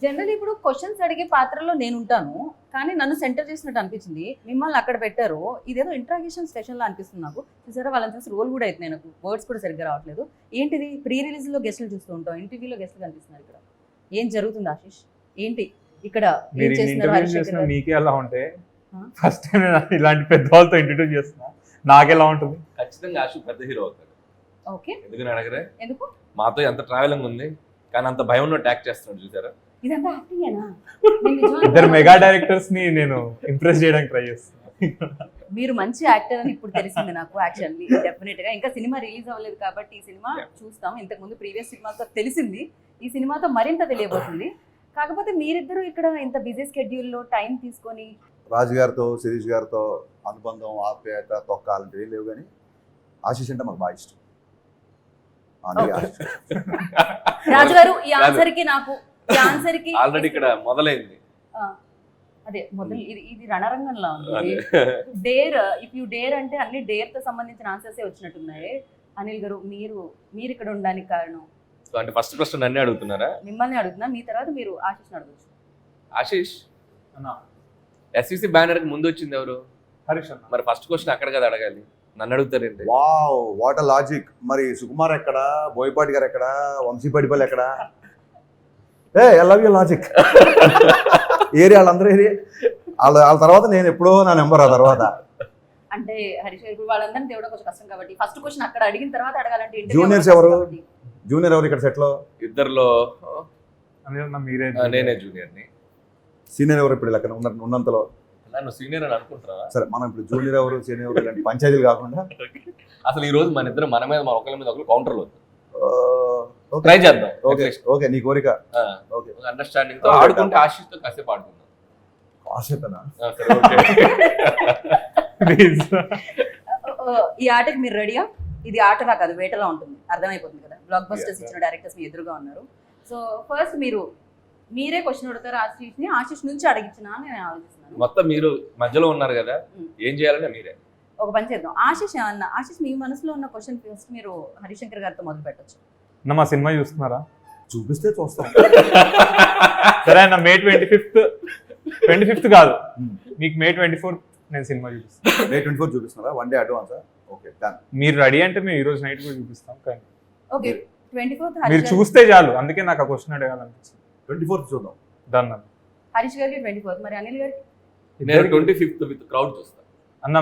General ఇప్పుడు questions అడిగే పాత్రలో నేను ఉంటాను, కానీ నన్ను సెంటర్ చేసినట్టు అనిపించింది. మిమ్మల్ని అక్కడ పెట్టారు, ఇదేదో ఇంట్రాగేషన్ సెషన్ లా అనిపిస్తుంది నాకు. చూసారా, వాళ్ళని చూసి రోల్ కూడా అవుతున్నాయి నాకు, వర్డ్స్ కూడా సరిగ్గా రావట్లేదు. ఏంటిది, ప్రీ రిలీజ్ లో గెస్టులు చూస్తూ ఉంటాం, ఇంటర్వ్యూలో గెస్టులు కనిపిస్తున్నారు. ఇక్కడ ఏం జరుగుతుంది ఆశీష్? ఏంటి ఇక్కడ ఏం చేస్తున్నారు? హరిశంకర్ గారు మీకే ఎలా ఉంటే ఫస్ట్ టైం ఇలాంటి పెద్ద వాళ్ళతో ఇంట్రడ్యూస్ చేస్తున్నా, నాకెలా ఉంటుంది? ఖచ్చితంగా ఆశు పెద్ద హీరో అవుతాడు. ఓకే, ఎందుకని అడగరే? ఎందుకు? మాతో ఎంత ట్రావెలింగ్ ఉంది, కానీ అంత భయం ఉన్నట్టు యాక్ట్ చేస్తున్నాడు చూసారా. ఇదంతా యాక్టింగేనా? ఇద్దరు మెగా డైరెక్టర్స్ ని నేను ఇంప్రెస్ చేయడానికి ట్రై చేస్తున్నా. మీరు మంచి యాక్టర్ అని ఇప్పుడు తెలిసింది నాకు. యాక్చువల్లీ డెఫినెట్ గా ఇంకా సినిమా రిలీజ్ అవ్వలేదు కాబట్టి ఈ సినిమా చూస్తాం. ఇంతకు ముందు ప్రీవియస్ సినిమాతో తెలిసింది, ఈ సినిమాతో మరింత తెలియబోతుంది. కాకపోతే మీరిద్దరూ ఇక్కడ ఇంత బిజీ స్కెడ్యూల్లో టైం తీసుకొని రాజు గారితో శిరీష్ గారితో అనుబంధం, ఆప్యాయత, తొక్క అలాంటివి లేవు, కానీ ఆశీష్ అంటే మాకు బాగా ఇష్టం. అందుకే ఆశీష్. రాజు గారు ఈ ఆన్సర్ కి నాకు ఈ ఆన్సర్ కి ఆల్రెడీ ఇక్కడ మొదలైంది. అదే మొదలు ఇది రణరంగంలా ఉంది. డేర్, ఇఫ్ యూ డేర్ అంటే అన్ని డేర్ తో సంబంధించిన ఆన్సర్సే వచ్చినట్టున్నాయి. అనిల్ గారు, మీరు ఇక్కడ ఉండడానికి కారణం? సో అంటే ఫస్ట్ క్వశ్చన్ నన్నే అడుగుతున్నారా? మిమ్మల్ని అడుగుతున్నా, మీ తర్వాత మీరు ఆశీష్ అడగచ్చు. ఆశీష్, ఎస్విసి బ్యానర్ కి ముందు వచ్చింది ఎవరు? హరీష్ అన్న. మరి ఫస్ట్ క్వశ్చన్ అక్కడ కదా అడగాలి, నన్ను అడుగుతారేంటి? Wow, what a logic. మరి సుకుమార్ ఎక్కడ, బోయపాటి గారు ఎక్కడ, వంశీపడిపల్లి ఎక్కడ? I love you logic. Area వాళ్ళందరూ ఏరియా వాళ్ళ తర్వాత నేను ఎప్పుడో నా నెంబర్ ఆ తర్వాత. అంటే హరీష్ గారు ఇప్పుడు వాళ్ళందరినీ తేవడం కొంచెం కష్టం కాబట్టి ఫస్ట్ క్వశ్చన్ అక్కడ అడిగిన తర్వాత అడగాలంటే జూనియర్స్ ఎవరు? జూనియర్ ఎవరు ఇక్కడ సెట్లో? ఇద్దరులో మీరే. నేనే జూనియర్ని. సీనియర్ ఎవరు ఇప్పుడు లెక్కన ఉన్నంతలో? నన్ను సీనియర్ అని అనుకుంటున్నా. సరే, మనం ఇప్పుడు జూనియర్ ఎవరు, సీనియర్ ఎవరు ఇలాంటి పంచాయతీలు కాకుండా అసలు ఈ రోజు మన ఇద్దరు మన ఒకరి మీద ఒకరు కౌంటర్లో ట్రై చేద్దాం. ఓకే ఓకే, నీ కోరిక. ఓకే, అండర్స్టాండింగ్ తో ఆడుకుంటే ఆశిష్ తో కాసేపు ఆడుకుందాం. ఆశతనా? సరే, ఓకే. ఈ ఆటకి మీరు రెడీయా? ఇది ఆటలా కాదు, వేటలా ఉంటుంది, అర్థమైపోతుంది కదా. బ్లాక్ బస్టర్స్ ఇచ్చిన డైరెక్టర్స్ మీ ఎదురుగా ఉన్నారు. సో ఫస్ట్ మీరే క్వశ్చన్ అడుగుతారు ఆశిష్ని, ఆశిష్ నుంచి అడిగించిన నేను ఆలోచిస్తున్నాను. మొత్తం మీరు మధ్యలో ఉన్నారు కదా, ఏం చేయాలంటే మీరే ఒక పని చేద్దాం. ఆశిష్ మీ మనసులో ఉన్న క్వశ్చన్ ఫస్ట్ మీరు హరిశంకర్ గారితో మొదలు పెట్టచ్చు. మా సినిమా చూస్తున్నారా? చూపిస్తే చూస్తాం. సరే అన్న, May 25th కాదు, మీకు May 24th నేను సినిమా చూపిస్తాను. May 24 చూపిస్తున్నారా? 1 day advance? Okay, done. మీరు రెడీ అంటే మేము ఈ రోజు నైట్ కూడా చూపిస్తాం. కానీ ఓకే, 24th మీరు చూస్తే చాలు, అందుకే నాకు ఆ క్వశ్చన్ అడగాలనిపించింది. 24 చూద్దాం. డన్ అన్న. హరీష్ గారికి 24th, మరి అనిల్ గారికి? నేను 25th విత్ క్రౌడ్ చూస్తాను. అన్న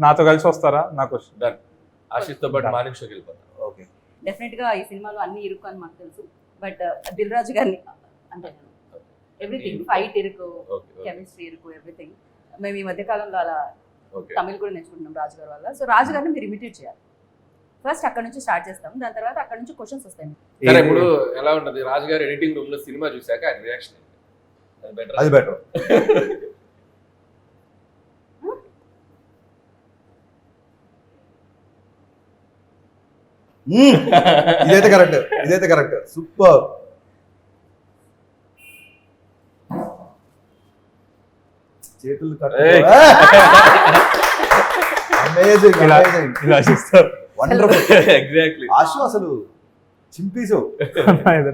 నాతో కలిసి వస్తారా? నా క్వశ్చన్ డన్. ఆశిష్ తో పాటు మార్నింగ్ షోకి వెళ్ళిపోతాను. ఓకే, డెఫినెట్ గా ఈ సినిమాలో అన్ని ఇరుకు అని మాకు తెలుసు, బట్ దిల్ రాజు గారిని అంటే ఎవ్రీథింగ్, ఫైట్ ఇరుకు, కెమిస్ట్రీ ఇరుకు, ఎవ్రీథింగ్. మేము ఈ మధ్య కాలంలో అలా తమిళ్ కూడా నేర్చుకుంటున్నాం రాజు గారి వల్ల. సో రాజు గారిని మీరు ఇమిటేట్ చేయాలి. ఫస్ట్ అక్కడ నుంచి స్టార్ట్ చేస్తాం, దాని తర్వాత అక్కడ నుంచి క్వశ్చన్స్ వస్తాయి. సరే, ఇప్పుడు ఎలా ఉంటది రాజు గారు ఎడిటింగ్ రూమ్ లో సినిమా చూసాక ఆయన రియాక్షన్? అది బెటర్. ఇదైతే కరెక్ట్, సూపర్. చేతులు వండర్ఫుల్. ఎగ్జాక్ట్లీ. ఆశు అసలు చింపేసావు.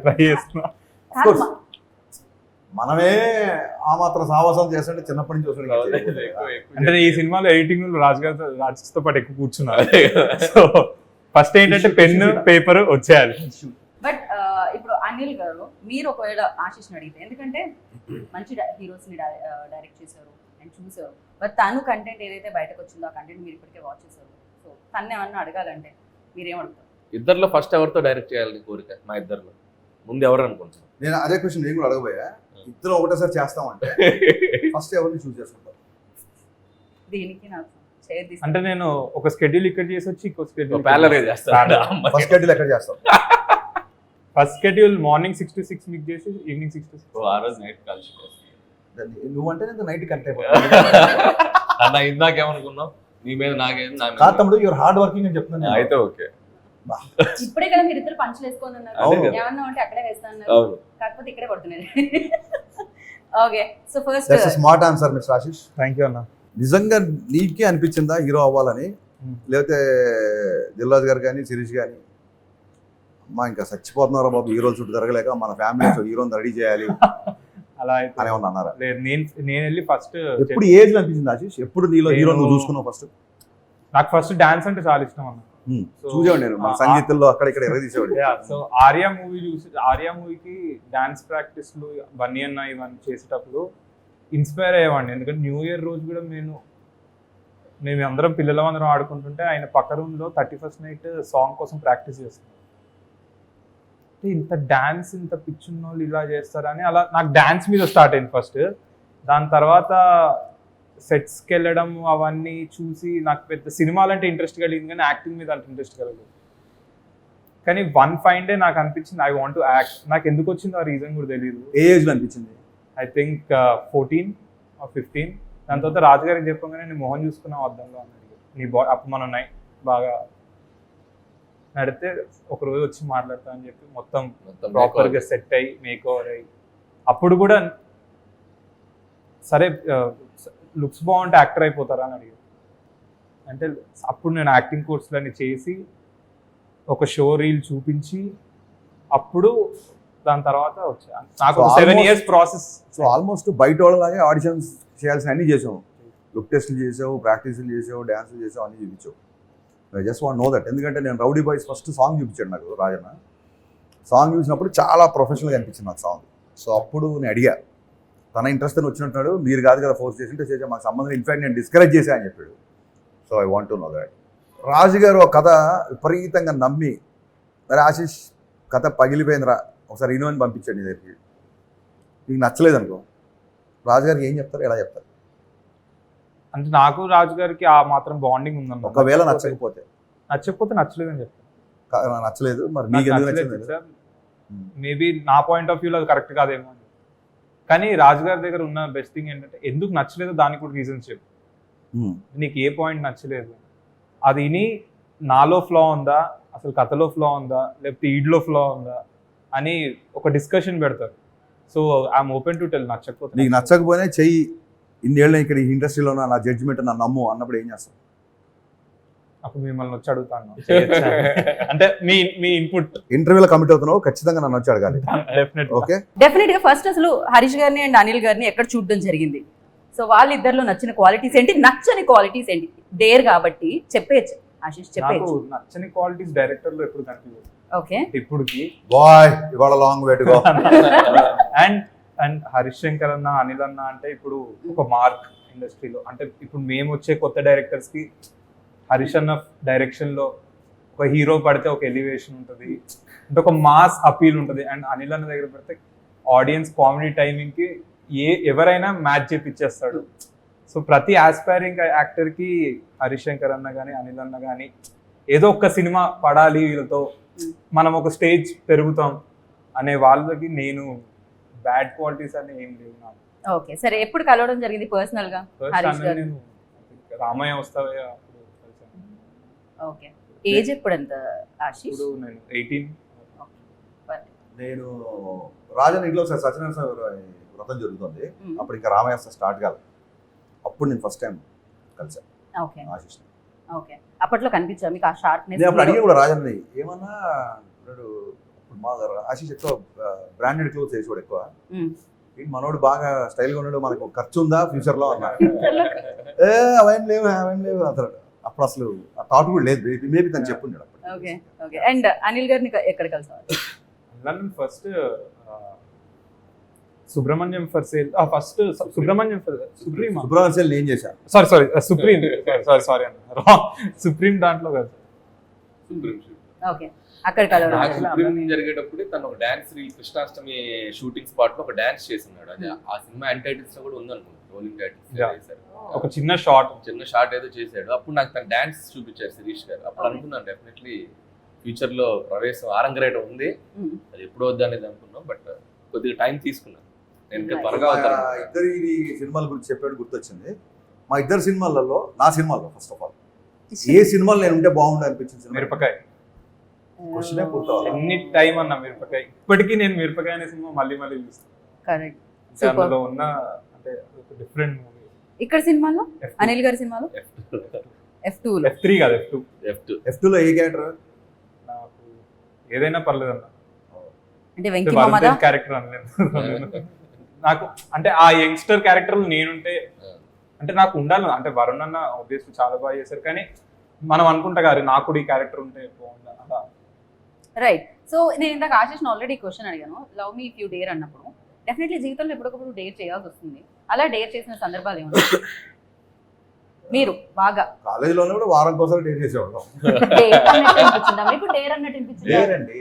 ట్రై చేస్తున్నా. మనమే ఆ మాత్రం సావాసం చేస్తుంటే చిన్నప్పటి నుంచి చూసాడు. అంటే ఈ సినిమాలో ఎడిటింగ్ రాజుతో పాటు ఎక్కువ కూర్చున్నారు. సో ఫస్ట్ ఏంటంటే పెన్ పేపర్ వచ్చేయాలి. బట్ ఇప్పుడు అనిల్ గారు, మీరు ఒకవేళ ఆశిష్ని అడిగితే, ఎందుకంటే మంచి హీరోస్ ని డైరెక్ట్ చేశారు అండ్ చూసారు, బట్ తను కంటెంట్ ఏదైతే బయటకు వచ్చిందో ఆ కంటెంట్ మీరు ఇప్పటికే వాచ్ చేశారు. సో తను ఏమన్నా అడగాలంటే మీరేం అడుగుతారు? ఇద్దరిలో ఫస్ట్ ఎవరితో డైరెక్ట్ చేయాలని కోరిక? మా ఇద్దరిలో ముందు ఎవరు అనుకుంటున్నాను? నేను అదే క్వశ్చన్ నేను కూడా అడగబోయా. ఇద్దరు ఒకటేసారి చేస్తామంటే ఫస్ట్ ఎవరిని చూస్ చేసుకుంటాం? దీనికి నాకు అంటే నేను ఒక స్కెడ్యూల్ ఇక్కడ చేసి వచ్చి ఇంకో స్కెడ్యూల్ ఫస్ట్ స్కెడ్యూల్ ఎక్కడ చేస్తాం? ఫస్ట్ స్కెడ్యూల్ మార్నింగ్ 6 to 6 మీకు చేసి ఈవినింగ్ 6 to 6. ఆ రోజు నైట్ కలిసి నువ్వంటే నేను నైట్ కనెక్ట్ అన్న. ఇందాకేమనుకున్నావు? నీ మీద నాకేం కాదు తమ్ముడు, యువర్ హార్డ్ వర్కింగ్ అని చెప్తున్నాను. అయితే ఓకే. ఇప్పుడే కదా మీరు ఇద్దరు పంచులు వేసుకొని ఉన్నారు, ఏమన్నా ఉంటే అక్కడే వేస్తాను, కాకపోతే ఇక్కడే పడుతున్నారు. Okay, so first smart answer mister Ashish. Thank you అన్న. నిజంగా నీకే అనిపించిందా హీరో అవ్వాలని? లేకపోతే దిల్ రాజు గారు కానీ శిరీష్ కానీ ఇంకా చచ్చిపోతున్నారా బాబు హీరోలు చుట్టూ తిరగలేక, మన ఫ్యామిలీ హీరోని రెడీ చేయాలి, అలా అయితే అని ఏమన్నా అన్నారా? లేదు, నేను వెళ్ళి ఫస్ట్ ఎప్పుడు ఏజ్ అనిపించింది ఆశీష్? ఎప్పుడు నీలో హీరో నువ్వు చూసుకున్నావు ఫస్ట్? నాకు ఫస్ట్ డాన్స్ అంటే చాలా ఇష్టం అన్న. చూసేవాడు నేను మన సంగీతంలో అక్కడ ఇక్కడ ఎక్కడ తీసేవాడు. సో ఆర్యా మూవీకి డాన్స్ ప్రాక్టీస్లు బన్నీ అన్న ఇవన్నీ చేసేటప్పుడు ఇన్స్పైర్ అయ్యేవాడిని. ఎందుకంటే న్యూ ఇయర్ రోజు కూడా మేము అందరం పిల్లలందరం ఆడుకుంటుంటే ఆయన పక్క రూమ్లో 31st నైట్ సాంగ్ కోసం ప్రాక్టీస్ చేస్తున్నాం. ఇంత డాన్స్ ఇంత పిచ్చున్న వాళ్ళు ఇలా చేస్తారని అలా నాకు డాన్స్ మీద స్టార్ట్ అయింది ఫస్ట్. దాని తర్వాత సెట్స్కి వెళ్ళడం అవన్నీ చూసి నాకు పెద్ద సినిమాలంటే ఇంట్రెస్ట్ కలిగింది కానీ యాక్టింగ్ మీద అంత ఇంట్రెస్ట్ కలగదు. కానీ వన్ ఫైన్ డే నాకు అనిపించింది ఐ వాంట్ టు యాక్ట్. నాకు ఎందుకు వచ్చిందో ఆ రీజన్ కూడా తెలియదు. ఏ ఏజ్లో అనిపించింది? I think 14 or 15. దాని తర్వాత రాజుగారికి చెప్పగానే నేను మొహం చూసుకున్నావు అద్దంలో అన్నాడు. నీ అప్పుడు మనం బాగా నడితే ఒకరోజు వచ్చి మాట్లాడతా అని చెప్పి మొత్తం ప్రాపర్గా సెట్ అయ్యి మేక్ ఓవర్ అయ్యి అప్పుడు కూడా సరే లుక్స్ బాగుంటే యాక్టర్ అయిపోతారా అని అడిగారు. అంటే అప్పుడు నేను యాక్టింగ్ కోర్సులన్నీ చేసి ఒక షో రీల్ చూపించి అప్పుడు దాని తర్వాత వచ్చా. నాకు 7 years ప్రాసెస్. సో ఆల్మోస్ట్ బయట వాళ్ళలాగే ఆడిషన్స్ చేయాల్సిన అన్ని చేసావు, లుక్ టెస్ట్లు చేసావు, ప్రాక్టీస్లు చేసావు, డ్యాన్సులు చేసావు, అన్ని చూపించావు. I just want know that. ఎందుకంటే నేను రౌడీ బాయ్స్ ఫస్ట్ సాంగ్ చూపించాడు నాకు రాజన్న. సాంగ్ చూసినప్పుడు చాలా ప్రొఫెషనల్గా అనిపించింది నాకు సాంగ్. సో అప్పుడు నేను అడిగా, తన ఇంట్రెస్ట్ అని వచ్చినట్టు, మీరు కాదు కదా ఫోర్స్ చేసింటే చేసే మాకు సంబంధం, ఇన్ఫాక్ట్ నేను డిస్కరేజ్ చేశా అని చెప్పాడు. So I want to know that. Raju garu ఒక కథ విపరీతంగా నమ్మి, మరి ఆశీష్ కథ పగిలిపోయిందిరా ఒకసారి ఇను అని పంపించాడు నీ దగ్గరికి. నీకు నచ్చలేదు అనుకో, రాజుగారికి ఏం చెప్తారు, ఎలా చెప్తారు? అంటే నాకు రాజుగారికి ఆ మాత్రం బాండింగ్ ఉందన్న. ఒకవేళ నచ్చకపోతే నచ్చలేదు అని చెప్తాను. నచ్చలేదు మరి నీకు ఎందుకు నచ్చింది? మేబీ నా పాయింట్ ఆఫ్ వ్యూలో అది కరెక్ట్ కాదేమో అని. కానీ రాజుగారి దగ్గర ఉన్న బెస్ట్ థింగ్ ఏంటంటే ఎందుకు నచ్చలేదు దానికి కూడా రీజన్స్ చెప్పు. నీకు ఏ పాయింట్ నచ్చలేదు అది విని నాలో ఫ్లా ఉందా, అసలు కథలో ఫ్లా ఉందా, లేకపోతే ఈడ్లో ఫ్లా ఉందా అని ఒక డిస్కషన్ పెడతారు. So I'm open to tell. నచ్చకపోతే నీకు నచ్చకపోయినా చెయ్యి, ఇన్నేళ్ళు ఇక్కడ ఈ ఇండస్ట్రీలో నా జడ్జిమెంట్ నా నమ్ము అన్నప్పుడు ఏం చేస్తావు? అప్పుడు మిమ్మల్ని వచ్చి అడుగుతాను అంటే మీ ఇన్పుట్. ఇంటర్వ్యూలో కమిట్ అవుతున్నావు, ఖచ్చితంగా నన్ను వచ్చి అడగాలి. ఓకే, డెఫినెట్ గా ఫస్ట్ అసలు హరీష్ గారిని అండ్ అనిల్ గారిని ఎక్కడ చూడడం జరిగింది? సో వాళ్ళిద్దరిలో నచ్చిన క్వాలిటీస్ ఏంటి, నచ్చని క్వాలిటీస్ ఏంటి? డేర్ కాబట్టి చెప్పేయచ్చు ఆశీష్, చెప్పేయచ్చు. నచ్చని క్వాలిటీస్ డైరెక్టర్ లో ఎప్పుడు కనిపించదు. ఓకే, ఇప్పుడుకి బాయ్ ఇవాళ long way to go. And Harish Shankar అన్న, అనిల్ అన్న అంటే ఇప్పుడు ఒక మార్క్ ఇండస్ట్రీలో. అంటే ఇప్పుడు మేము వచ్చే కొత్త డైరెక్టర్స్ కి హరీష్ అన్న డైరెక్షన్ లో ఒక హీరో పడితే ఒక ఎలివేషన్ ఉంటుంది, అంటే ఒక మాస్ అపీల్ ఉంటుంది. అండ్ అనిల్ అన్న దగ్గర పడితే ఆడియన్స్ కామెడీ టైమింగ్ కి ఎవరైనా మ్యాచ్ చేపిచ్చేస్తాడు. సో ప్రతి ఆస్పైరింగ్ యాక్టర్ కి హరీష్ శంకర్ అన్న కానీ అనిల్ అన్న కానీ ఏదో ఒక సినిమా పడాలి, వీళ్ళతో మనం ఒక స్టేజ్ పెరుగుతాం అనే వాళ్ళకి నేను బ్యాడ్ క్వాలిటీస్ అని ఏం లేవు నాకు. ఓకే, సరే ఎప్పుడు కలవడం జరిగింది పర్సనల్ గా హరీష్ గారు? నేను రామయ్య వస్తావే అప్పుడు కలిసాను. ఓకే, ఏజ్ ఎప్పుడు ఎంత ఆశీష్? ఇప్పుడు నేను 18. నేను రాజన్ ఇంట్లో ఒకసారి సత్యనారాయణ వ్రతం జరుగుతుంది, అప్పుడు ఇంకా రామయ్య స్టార్ట్ కాదు. అప్పుడు నేను ఫస్ట్ టైం కలిసాను ఆశీష్. ఓకే, అప్పట్లో కనిపించా మీకు ఆ షార్ప్నెస్? నేను అప్పుడు అడిగి కూడా రాజన్ని ఏమన్నా, ఇప్పుడు మా ఆశీష్ ఎక్కువ బ్రాండెడ్ క్లోత్స్ వేసేవాడు ఎక్కువ, మనోడు బాగా స్టైల్గా ఉన్నాడు, మనకు ఖర్చు ఉందా ఫ్యూచర్ లో అన్నా. అవేం లేవు అతను అప్పుడు అసలు ఆ థాట్ కూడా లేదు, మేబీ తను చెప్పున్నాడు. ఓకే ఓకే, అండ్ అనిల్ గారిని ఎక్కడ కలిసారు? First Subrahmanyam for sale, first Subrahmanyam sale నేను చేశాను. సారీ సారీ అన్న, సుప్రీం దాంట్లో కాదు. ఓకే, అక్కడ కలవడం జరిగేటప్పుడు తను ఒక dance reel Krishnashtami shooting spot లో ఒక డాన్స్ చేస్తున్నాడు. అది ఆ సినిమా ఎండ్ టైటిల్స్ లో కూడా ఉందనుకుంటా, రోలింగ్ టైటిల్స్. ఒక చిన్న షార్ట్ ఏదో చేశాడు. అప్పుడు నాకు తన డాన్స్ చూపించారు శిరీష్ గారు. అప్పుడు అనుకున్నాను డెఫినెట్లీ ఫ్యూచర్ లో ప్రవేశం ఆరంగరేటం ఉంది, అది ఎప్పుడు వద్దు అనేది అనుకున్నాం. బట్ కొద్దిగా టైం తీసుకున్నాను. నేను ఇంకా త్వరగా ఇద్దరు సినిమాల గురించి చెప్పాడు గుర్తొచ్చింది. మా ఇద్దరు సినిమాలలో, నా సినిమాలో ఫస్ట్ ఆఫ్ ఆల్ ఏ సినిమాలు నేను ఉంటే బాగుండు అనిపించింది మిరపకాయ. క్వశ్చనే పూర్తవాలి. ఎన్ని టైం అన్న మిరపకాయ, ఇప్పటికీ నేను మిరపకాయ అనే సినిమా మళ్ళీ చూస్తాను. అందులో ఉన్న అంటే డిఫరెంట్ మూవీ. ఇక్కడ సినిమాలో అనిల్ గారి సినిమాలో F2 లో F3 కాదు F2 లో ఏ క్యారెక్టర్? నాకు ఏదైనా పర్లేదు అన్న, అంటే వెంకీ మామదా క్యారెక్టర్ అనలేదు. నాకు అంటే ఆ యంగ్స్టర్ క్యారెక్టర్ నేనుంటే అంటే నాకు ఉండాలి, అంటే వరుణ్ అన్న ఆబ్వియస్లీ చాలా బాగా చేశారు, కానీ మనం అనుకుంటా గారు నాకు కూడా ఈ క్యారెక్టర్ ఉంటే బాగుండాలి అలా. రైట్. సో నేను ఇందాక ఆశిష్ని ఆల్రెడీ క్వశ్చన్ అడిగాను, love me if you dare అన్నప్పుడు డెఫినెట్లీ జీవితంలో ఎప్పటికప్పుడు డేర్ చేయాల్సి వస్తుంది. అలా డేర్ చేసిన సందర్భాలు ఏమన్నా మీరు బాగా కాలేజీలోనే కూడా వారం కోసం డేట్ చేసేవాళ్ళం. డేట్ అన్నట్టు అనిపించిందా మీకు? డేర్ అన్నట్టు అనిపించిందా? డేర్ అండి,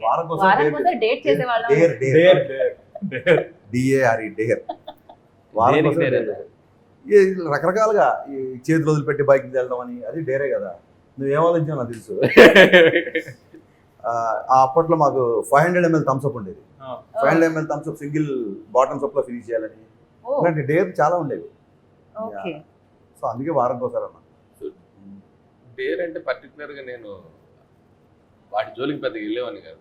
వారం కోసం వారం కోసం డేట్ చేసేవాళ్ళం. డేర్ డేర్ డేర్ డిఏఆర్ఈ డేర్, వారం కోసం డేర్. డేర్. ఈ రకరకాలుగా ఈ చేతులు వదిలిపెట్టి బైక్ వెళ్ళడం అని అది డేరే కదా. నువ్వేం ఆలోచించావు నాకు తెలుసు. ఆ అప్పట్లో మాకు 500 ml థమ్స్అప్ ఉండేది. 500 ml థమ్స్అప్ సింగిల్ బాటమ్ సప్ లో ఫినిష్ చేయాలని ఓ, ఇలాంటి డేర్ చాలా ఉండేవి. ఓకే. సో అందుకే వారం కోసం అన్న. డేర్ అంటే పర్టికులర్ గా నేను వాటి జోలికి పెద్దగా వెళ్ళేవాడిని కాదు.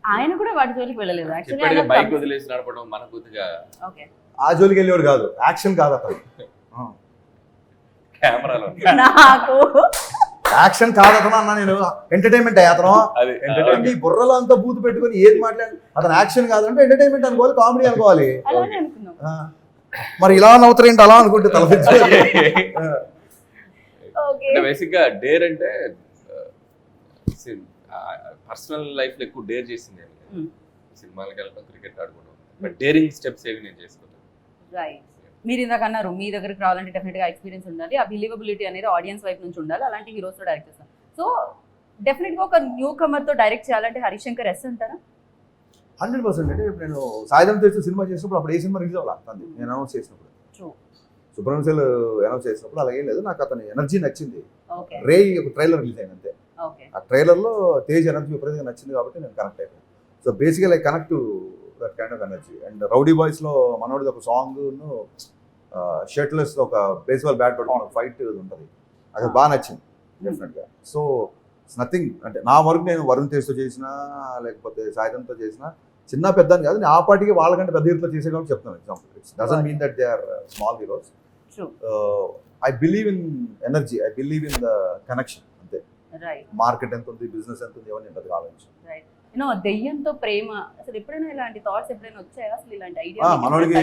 ఆయన కూడా వాటి జోలికి వెళ్ళలేదు ఇప్పటికే యాక్చువల్లీ. బైక్ వదిలేసి నడపడం మన కొద్దిగా ఓకే. ఆ జోలికి వెళ్ళేవాడు కాదు, యాక్షన్ కాదు అతను. కెమెరాలో నాకు యాక్షన్ కాదు అతను అన్న, నేను ఎంటర్టైన్మెంట్ అయ్యా అతను. అది ఈ బుర్రలో అంతా బూతు పెట్టుకుని ఏది మాట్లాడి అతను యాక్షన్ కాదంటే ఎంటర్టైన్మెంట్ అనుకోవాలి, కామెడీ అనుకోవాలి. అలానే అనుకున్నాం. మరి ఇలా నవ్వుతారేంటి అలా అనుకుంటే తలపించాలి. ఓకే. అంటే బేసిక్ గా డేర్ అంటే పర్సనల్ లైఫ్ లో ఎక్కువ డేర్ చేసింది సినిమాలకు వెళ్ళడం, క్రికెట్ ఆడుకోవడం, బట్ డేరింగ్ స్టెప్స్ ఏవి నేను చేసుకున్నాను. రైట్. మీరు ఇందాక అన్నారు మీ దగ్గరికి రావాలంటే డెఫినెట్ గా ఎక్స్పీరియన్స్ ఉండాలి, ఆ బిలీవబిలిటీ అనేది ఆడియన్స్ వైపు నుంచి ఉండాలి, అలాంటి హీరోస్ తో డైరెక్ట్ చేస్తాం. సో డెఫినెట్ గా ఒక న్యూ కమర్ తో డైరెక్ట్ చేయాలంటే హరిశంకర్ ఎస్ అంటారా? 100%. అంటే ఇప్పుడు నేను సాయంత్రం తెచ్చి సినిమా చేసినప్పుడు అప్పుడు ఏ సినిమా రిలీజ్ అవ్వాలి నేను అనౌన్స్ చేసినప్పుడు, True. సుబ్రహ్మణ్యం అనౌన్స్ చేసినప్పుడు అలాగే లేదు. నాకు అతని ఎనర్జీ నచ్చింది. ఓకే. రే ఒక ట్రైలర్ రిలీజ్ అయింది అంతే. ఓకే. ఆ ట్రైలర్లో తేజ్ ఎనర్జీ విపరీతంగా నచ్చింది కాబట్టి నేను కనెక్ట్ అయిపోయాను. So basical I connect to that kind of energy. And rowdy బాయ్స్లో మనోడిది ఒక సాంగ్ షర్ట్లెస్ ఒక బేస్బాల్ బ్యాట్ పట్టుకుని ఒక ఫైట్ ఉంటుంది, అది బాగా నచ్చింది డెఫినెట్గా. సో ఇట్స్ నథింగ్, అంటే నా వరకు నేను వరుణ్ తేజ్తో చేసినా లేకపోతే సాయిధంతో చేసినా చిన్న పెద్ద అని కాదు, నేను ఆ పార్టీకి వాళ్ళకంటే పెద్ద హీరోతో చేసే కాబట్టి చెప్తాను example. It's doesn't mean that they are small heroes. True. I believe in energy, I believe in the connection అంతే. రైట్. మార్కెట్ ఎంత ఉంది, బిజినెస్ ఎంత ఉంది, ఎవరిని ఉంటుంది ఆలోచించి. రైట్. యూనో దెయ్యంతో ప్రేమ, అసలు ఎప్పుడైనా ఇలాంటి థాట్స్ ఎప్పుడైనా వచ్చాయా అసలు? ఇలాంటి ఐడియా మనోడికి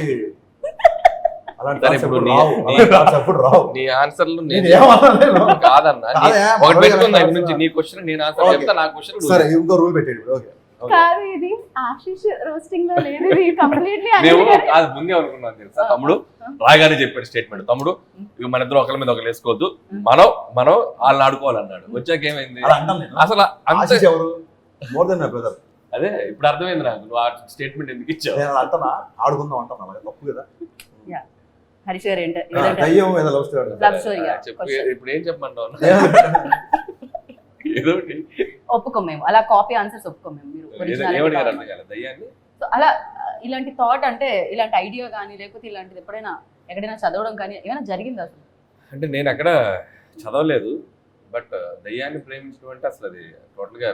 అలాంటి సరే, thoughts ఇప్పుడు ఎప్పుడు నీ- రావు, నీ- అలాంటి thoughts ఎప్పుడు రావు. నీ ఆన్సర్లు నేను నేను ఏమనలేను. కాదన్నా కాదే, ఒకటి మనోడికి పెట్టుకుంది అలాంటి దగ్గర నుంచి thoughts నీ క్వశ్చన్ నేను ఆన్సర్ Okay. చెప్తా, నా క్వశ్చన్ సరే ఇంకో రూల్ పెట్టేది. ఓకే కాదు, ఇది ఆశీష్ రోస్టింగ్ లో లేదు, ఇది కంప్లీట్లీ మేము కాదు ముందే అనుకున్నాను తెలుసా, తమ్ముడు రాగానే చెప్పాడు స్టేట్మెంట్, తమ్ముడు ఇక మన ఇద్దరు ఒకరి మీద ఒకరు వేసుకోవద్దు, మనం వాళ్ళని ఆడుకోవాలన్నాడు. వచ్చాక ఏమైంది అలా అంటాను నేను. అసలు అంతే. ఆశీష్ ఎవరు? More than my brother. అదే ఇప్పుడు అర్థమైంది నాకు, నువ్వు ఆ స్టేట్మెంట్ ఎందుకు ఇచ్చావు. నేను అలా అంటానా? ఆడుకుందాం అంటాను, అలాగే తప్పు కదా. హరీష్ గారు దయ్యం ఏదో లవ్ స్టోరీ. లవ్ స్టోరీ చెప్పు, ఇప్పుడు ఏం చెప్పమంటావు ఏదో ఒకటి. ఒప్పుకోం మేము, అలా కాపీ ఆన్సర్స్ ఒప్పుకోం మేము. మీరు originality ఏమడిగారు కావాలి. అర్థం కాలేదు దయ్యాన్ని. సో అలా ఇలాంటి థాట్ అంటే ఇలాంటి ఐడియా కానీ లేకపోతే ఇలాంటిది ఎప్పుడైనా ఎక్కడైనా చదవడం కానీ ఏమైనా జరిగిందా అసలు? అంటే నేను అక్కడ చదవలేదు, బట్ దయ్యాన్ని ప్రేమించడం అంటే అసలు అది టోటల్గా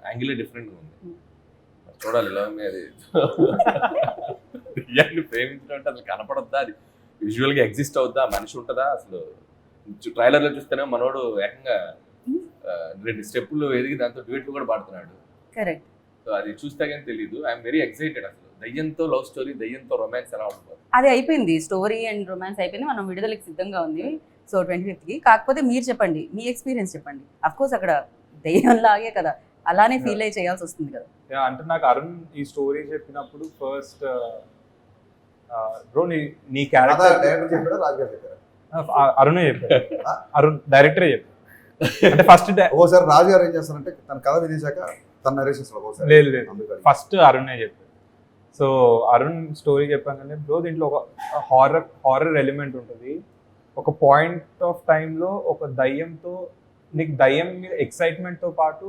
యాంగిలే డిఫరెంట్గా ఉంది. చూడాలి ఎలా ఉంది అది. దయ్యాన్ని ప్రేమించడం అంటే అసలు కనపడొద్దా, అది విజువల్గా ఎగ్జిస్ట్ అవుద్దా, మనిషి ఉంటుందా అసలు. ట్రైలర్లో చూస్తేనే మనోడు ఏకంగా 2 స్టెప్పులు ఎదిగి దాంతో డ్యూయెట్లు కూడా పాడుతున్నాడు. కరెక్ట్. సో అది చూస్తే కానీ తెలియదు. ఐఎమ్ వెరీ ఎక్సైటెడ్ అసలు. దయ్యంతో లవ్ స్టోరీ, దయ్యంతో రొమాన్స్ ఎలా ఉంటుంది. అది అయిపోయింది, స్టోరీ అండ్ రొమాన్స్ అయిపోయింది, మనం విడుదలకి సిద్ధంగా ఉంది. సో 25th కాకపోతే మీరు చెప్పండి, మీ ఎక్స్పీరియన్స్ చెప్పండి. అఫ్ కోర్స్ అక్కడ దెయ్యం లాగే కదా, అలానే ఫీల్ అయ్యి చేయాల్సి వస్తుంది కదా. అంటే నాకు అరుణ్ ఈ స్టోరీ చెప్పినప్పుడు ఫస్ట్ బ్రో నీ క్యారెక్టర్ డైరెక్టర్ చెప్పాడా, రాజు గారు చెప్పారా? అరుణే చెప్పాడు, అరుణ్ డైరెక్టరే చెప్పాడు. అంటే ఫస్ట్ ఓసారి రాజు గారు ఏం చేస్తారంటే తన కథ వినేశాక తన నరేషన్స్ లో ఒకసారి లేదు లేదు అందుకని ఫస్ట్ అరుణే చెప్పాడు. సో అరుణ్ స్టోరీ చెప్పానంటే బ్రో దీంట్లో ఒక హారర్ ఎలిమెంట్ ఉంటుంది. ఒక పాయింట్ ఆఫ్ టైంలో ఒక దయ్యంతో నీకు దయ్యం మీద ఎక్సైట్మెంట్తో పాటు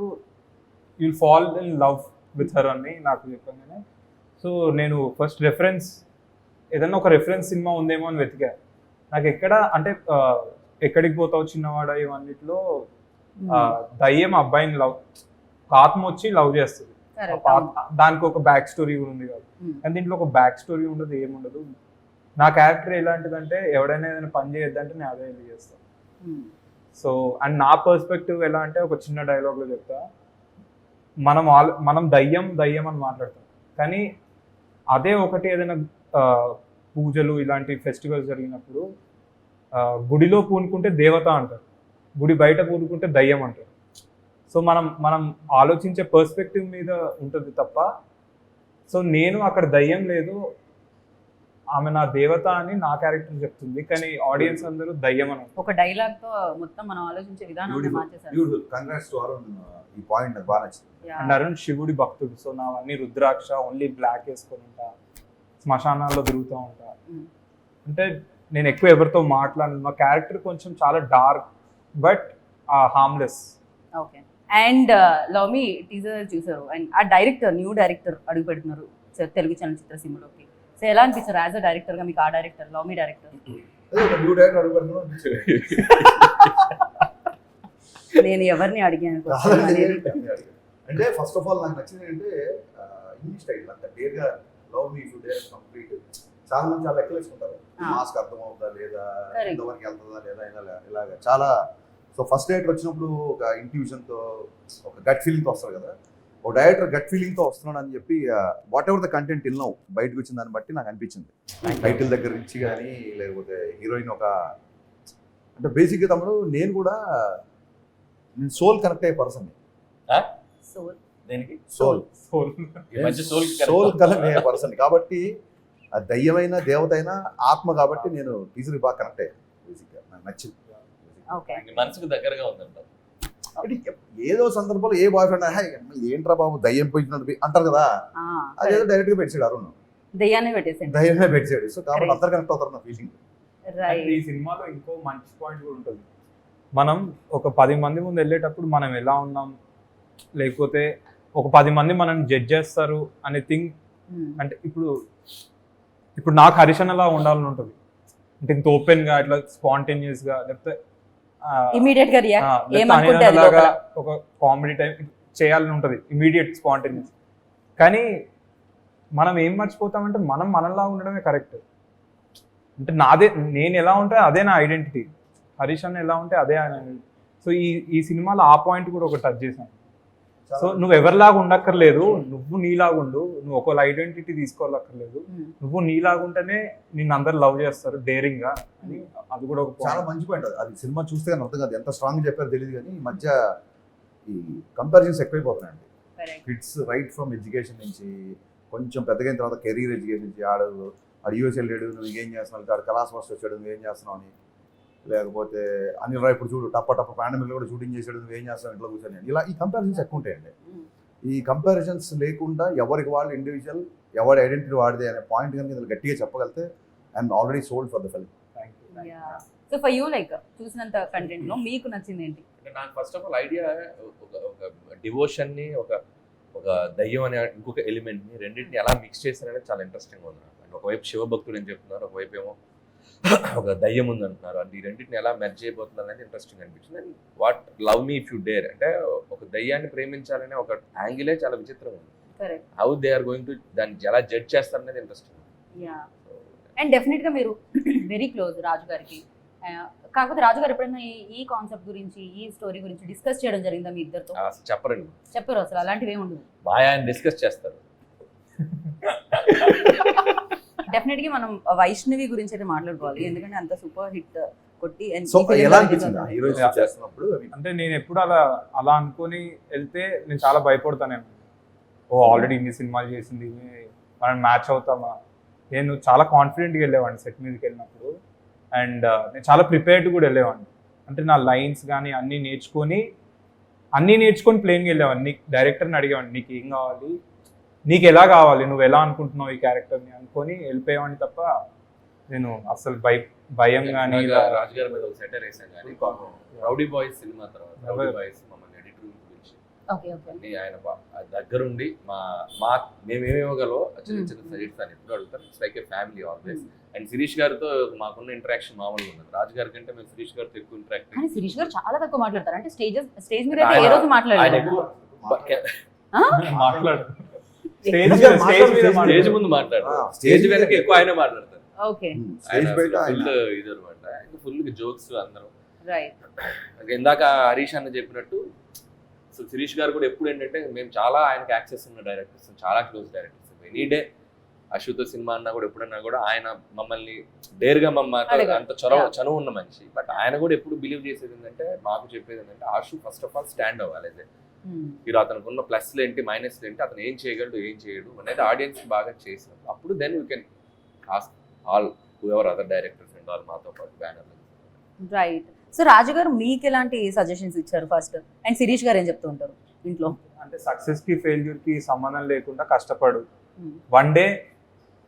you'll fall in love with her అని నాకు చెప్పగానే, సో నేను ఫస్ట్ ఏదన్నా ఒక రెఫరెన్స్ సినిమా ఉందేమో అని వెతికా. నాకు ఎక్కడ అంటే ఎక్కడికి పోతావు చిన్నవాడ ఇవన్నిట్లో దయ్యం అబ్బాయిని లవ్, ఆత్మ వచ్చి లవ్ చేస్తుంది, దానికి ఒక బ్యాక్ స్టోరీ కూడా ఉంది కదా. కానీ దీంట్లో ఒక బ్యాక్ స్టోరీ ఉండదు, ఏముండదు. నా క్యారెక్టర్ ఎలాంటిదంటే ఎవడైనా ఏదైనా పని చేయొద్దంటే నేను అదే వెళ్ళి చేస్తాను. సో అండ్ నా పర్స్పెక్టివ్ ఎలా అంటే ఒక చిన్న డైలాగ్లో చెప్తా, మనం దయ్యం అని మాట్లాడతాం, కానీ అదే ఒకటి ఏదైనా పూజలు ఇలాంటి ఫెస్టివల్స్ జరిగినప్పుడు గుడిలో పూనుకుంటే దేవత అంటారు, గుడి బయట పూనుకుంటే దయ్యం అంటారు. సో మనం ఆలోచించే పర్స్పెక్టివ్ మీద ఉంటుంది తప్ప. సో నేను అక్కడ దయ్యం లేదు, ఆమె నా దేవత అని నా క్యారెక్టర్ చెప్తుంది, కానీ ఆడియన్స్ అందరూ దయ్యం అని. ఒక డైలాగ్ తో మొత్తం మనం ఆలోచించే విధానం మార్చేసారు. Beautiful, congrats to Arun. ఈ పాయింట్ నాకు బాగా నచ్చింది. అండ్ అరుణ్ శివుడి భక్తుడు, సో నావన్నీ రుద్రాక్ష, ఓన్లీ బ్లాక్ వేసుకొని ఉంటా, శ్మశానాల్లో తిరుగుతూ ఉంటా. అంటే నేను ఎక్కువ ఎవరితో మాట్లాడను, నా క్యారెక్టర్ కొంచెం చాలా dark but harmless. Okay. And love me teaser చూసారు, అండ్ ఆ డైరెక్టర్ న్యూ డైరెక్టర్ అడుగు పెడుతున్నారు తెలుగు చలనచిత్ర సీమలోకి. సో ఎలా అనిపిస్తారు యాజ్ అ డైరెక్టర్ గా మీకు ఆ డైరెక్టర్, లవ్ మీ డైరెక్టర్? అదే ఒక న్యూ డైరెక్టర్ అడుగుతున్నాను. నేను ఎవరిని అడిగాను అంటే ఫస్ట్ ఆఫ్ ఆల్ నాకు నచ్చింది అంటే ఇంగ్లీష్ టైటిల్ అంత క్లియర్గా love me to dare complete. చాలా మంది చాలా లెక్కలు వేసుకుంటారు, మాస్క్ అర్థం అవుతుందా లేదా, ఎంతవరకు వెళ్తుందా లేదా, ఇలాగ చాలా. సో ఫస్ట్ డైరెక్టర్ వచ్చినప్పుడు ఒక ఇంట్యూషన్తో, ఒక గట్ ఫీలింగ్తో వస్తారు కదా. ఒక డైరెక్టర్ గట్ ఫీలింగ్తో వస్తున్నాడు అని చెప్పి వాట్ ఎవర్ ద కంటెంట్ ఇల్నావు బయటకు వచ్చిన దాన్ని బట్టి నాకు అనిపించింది. టైటిల్ దగ్గర నుంచి కానీ, లేకపోతే హీరోయిన్ ఒక అంటే బేసిక్గా తమ్ముడు నేను కూడా సోల్ కనెక్ట్ అయ్యే పర్సన్. సోల్ దేనికి? సోల్ సోల్ కనెక్ట్ అయ్యే పర్సన్ కాబట్టి ఆ దయ్యమైన దేవత అయినా ఆత్మ కాబట్టి నేను టీజర్కి బాగా కనెక్ట్ అయ్యాను. బేసిక్గా నాకు నచ్చింది. ఓకే. మనసుకు దగ్గరగా ఉందంట. ఏదో సందర్భంలో ఏ బాయ్ ఫ్రెండ్ ఏంట్రా బాబు దయ్యం పోయినట్టు అంటారు కదా, అదేదో డైరెక్ట్ గా పెట్టాడు అరుణ్, దయ్యాన్ని పెట్టేసాడు, దయ్యమే పెట్టాడు. సో కాబట్టి అందరు కనెక్ట్ అవుతారు నా ఫీలింగ్. ఈ సినిమాలో ఇంకో మంచి పాయింట్ కూడా ఉంటుంది. మనం ఒక 10 మంది ముందు వెళ్ళేటప్పుడు మనం ఎలా ఉన్నాం, లేకపోతే ఒక 10 మంది మనం జడ్జ్ చేస్తారు అనే థింగ్. అంటే ఇప్పుడు నాకు హరిషన్ అలా ఉండాలని ఉంటుంది, అంటే ఇంత ఓపెన్ గా ఇట్లా స్పాంటేనియస్ గా, లేకపోతే ఇమీడియట్ గా రియాక్ట్ ఏమనుకుంటే అది లోపల ఒక కామెడీ టైం చేయాలని ఉంటుంది, ఇమీడియట్ స్పాంటేనియస్. కానీ మనం ఏం మర్చిపోతామంటే మనం మనలా ఉండడమే కరెక్ట్. అంటే నేను ఎలా ఉంటే అదే నా ఐడెంటిటీ, హరీష్ అన్న ఎలా ఉంటే అదే ఆయన. సో ఈ సినిమాలో ఆ పాయింట్ కూడా ఒక టచ్ చేశాను. సో నువ్వు ఎవరిలాగా ఉండక్కర్లేదు, నువ్వు నీలాగా ఉండు, నువ్వు ఒకళ్ళ ఐడెంటిటీ తీసుకోవాలక్కర్లేదు, నువ్వు నీలాగా ఉంటేనే నిన్ను అందరు లవ్ చేస్తారు డేరింగ్ గా అని. అది కూడా ఒక చాలా మంచి పాయింట్. అది సినిమా చూస్తే కానీ అర్థం కాదు, ఎంత స్ట్రాంగ్ చెప్పారో తెలియదు. కానీ ఈ మధ్య ఈ కంపారిజన్స్ ఎక్కువైపోతున్నాయండి. కిడ్స్ రైట్ ఫ్రమ్ ఎడ్యుకేషన్ నుంచి కొంచెం పెద్దగైన తర్వాత కెరీర్ ఎడ్యుకేషన్ నుంచి ఆడు యూఎస్ వెళ్ళాడు, నువ్వు ఏం చేస్తున్నావు, ఆడు కలాస్ మాస్టర్ వచ్చాడు, నువ్వేం చేస్తున్నావు అని. లేకపోతే అనిల్ రాయ్ ఇప్పుడు చూడు టప్ప పాండమిక్ కూడా షూటింగ్ చేసాడు, నువ్వేం చేస్తావు ఇంట్లో కూర్చొని. ఇలా ఈ కంపారిజన్స్ ఎక్కువ ఉంటాయండి. ఈ కంపారిజన్స్ లేకుండా ఎవరికి వాళ్ళు ఇండివిజువల్, ఎవరి ఐడెంటిటీ వాడిదే అనే పాయింట్ కనుక ఇందులో గట్టిగా చెప్పగలిగితే I'm already sold for the film. So for you like చూసినంత కంటెంట్ లో మీకు నచ్చింది ఏంటి? అంటే నాకు ఫస్ట్ ఆఫ్ ఆల్ ఐడియా ఒక డివోషన్ ని ఒక దయ్యం అనే ఇంకొక ఎలిమెంట్ ని రెండింటిని ఎలా మిక్స్ చేశారనేది చాలా ఇంట్రెస్టింగ్ ఉంది. అంటే ఒకవైపు శివభక్తుడు అని చెప్తున్నారు, ఒకవైపు ఏమో ఒక దయ్యం ఉంది అంటున్నారు. అంటే ఈ రెండింటిని ఎలా మెర్జ్ చేయబోతున్నారు అనేది ఇంట్రెస్టింగ్ అనిపించింది. And what love me if you dare అంటే ఒక దయ్యాన్ని ప్రేమించాలనే ఒక యాంగిలే చాలా విచిత్రంగా ఉంది. How they are going to దాన్ని ఎలా జడ్జ్ చేస్తారనేది ఇంట్రెస్టింగ్. అండ్ డెఫినెట్ గా మీరు వెరీ క్లోజ్ రాజు గారికి. కాకపోతే రాజు గారు ఎప్పుడైనా ఈ కాన్సెప్ట్ గురించి, ఈ స్టోరీ గురించి డిస్కస్ చేయడం జరిగిందా మీ ఇద్దరితో? అసలు చెప్పరు అసలు అలాంటివి ఏమి ఉండదు, బాగా ఆయన డిస్కస్ చేస్తారు. డెఫినెట్ గా మనం వైష్ణవి గురించి అయితే మాట్లాడుకోవాలి, ఎందుకంటే అంత సూపర్ హిట్ కొట్టి. అంటే నేను ఎప్పుడు అలా అనుకొని వెళ్తే నేను చాలా భయపడతాను. ఆల్రెడీ ఇన్ని సినిమాలు చేసింది, మనం మ్యాచ్ అవుతామా. నేను చాలా కాన్ఫిడెంట్గా వెళ్ళేవాడిని సెట్ మీదకి వెళ్ళినప్పుడు. అండ్ నేను చాలా ప్రిపేర్డ్ కూడా వెళ్ళేవాడిని. అంటే నా లైన్స్ కానీ అన్నీ నేర్చుకొని ప్లేన్గా వెళ్ళేవాడిని. డైరెక్టర్ని అడిగేవాడిని, నీకు ఏం కావాలి, నీకు ఎలా కావాలి, నువ్వు ఎలా అనుకుంటున్నావు ఈ క్యారెక్టర్ని అనుకొని వెళ్ళిపోయేవాడిని తప్ప నేను అసలు భయం కానీ. రాజుగారి మీద ఒక సెటర్ వేసాం కానీ రౌడీ బాయ్స్ సినిమా తర్వాత రౌడీ బాయ్స్ మమ్మల్ని ఎడిటర్ గురించి ఆయన దగ్గరుండి మేమేమి ఇవ్వగలవో చిన్న చిన్న సజెషన్స్ అని ఎప్పుడు అడుగుతారు. It's like a family always. And Shirish గారితో మాకున్న ఇంటరాక్షన్ మామూలుగా ఉండదు. రాజు గారి కంటే మేము శిరీష్ గారితో ఎక్కువ ఇంటరాక్ట్. కానీ శిరీష్ గారు చాలా తక్కువ మాట్లాడతారు. అంటే స్టేజ్ మీద అయితే ఏ రోజు మాట్లాడారు, స్టేజ్ ముందు మాట్లాడతారు, స్టేజ్ వెనక ఎక్కువ ఆయన మాట్లాడతారు. ఓకే, ఇది అనమాట. ఫుల్ జోక్స్ అందరం. ఇందాక హరీష్ అన్న చెప్పినట్టు సో శిరీష్ గారు కూడా ఎప్పుడు ఏంటంటే మేము చాలా ఆయనకి యాక్సెస్ ఉన్న డైరెక్టర్స్, చాలా క్లోజ్ డైరెక్టర్స్. ఎనీ డే అశ్వతో సినిమా అన్నా కూడా ఎప్పుడన్నా కూడా ఆయన మమ్మల్ని డేర్గా అడగడు. అంత Yeah. చనువు ఉన్న మనిషి. బట్ ఆయన కూడా ఎప్పుడు బిలీవ్ చేసేది ఏంటంటే, మాకు చెప్పేది ఏంటంటే, ఆశు ఫస్ట్ ఆఫ్ ఆల్ స్టాండ్ అవ్వాలి. మీరు అతనికి ఉన్న ప్లస్లు ఏంటి, మైనస్లు ఏంటి, అతను ఏం చేయగలడు, ఏం చేయడు అనేది ఆడియన్స్ బాగా చేసినారు. అప్పుడు then you can ask all ever other directors and all మాతో పాటు బ్యానర్లు. రైట్. సో రాజు గారు మీకు ఎలాంటి సజెషన్స్ ఇచ్చారు ఫస్ట్, అండ్ శిరీష్ గారు ఏం చెప్తూ ఉంటారు ఇంట్లో? అంటే సక్సెస్ కి ఫెయిల్యూర్ కి సంబంధం లేకుండా కష్టపడు. వన్ డే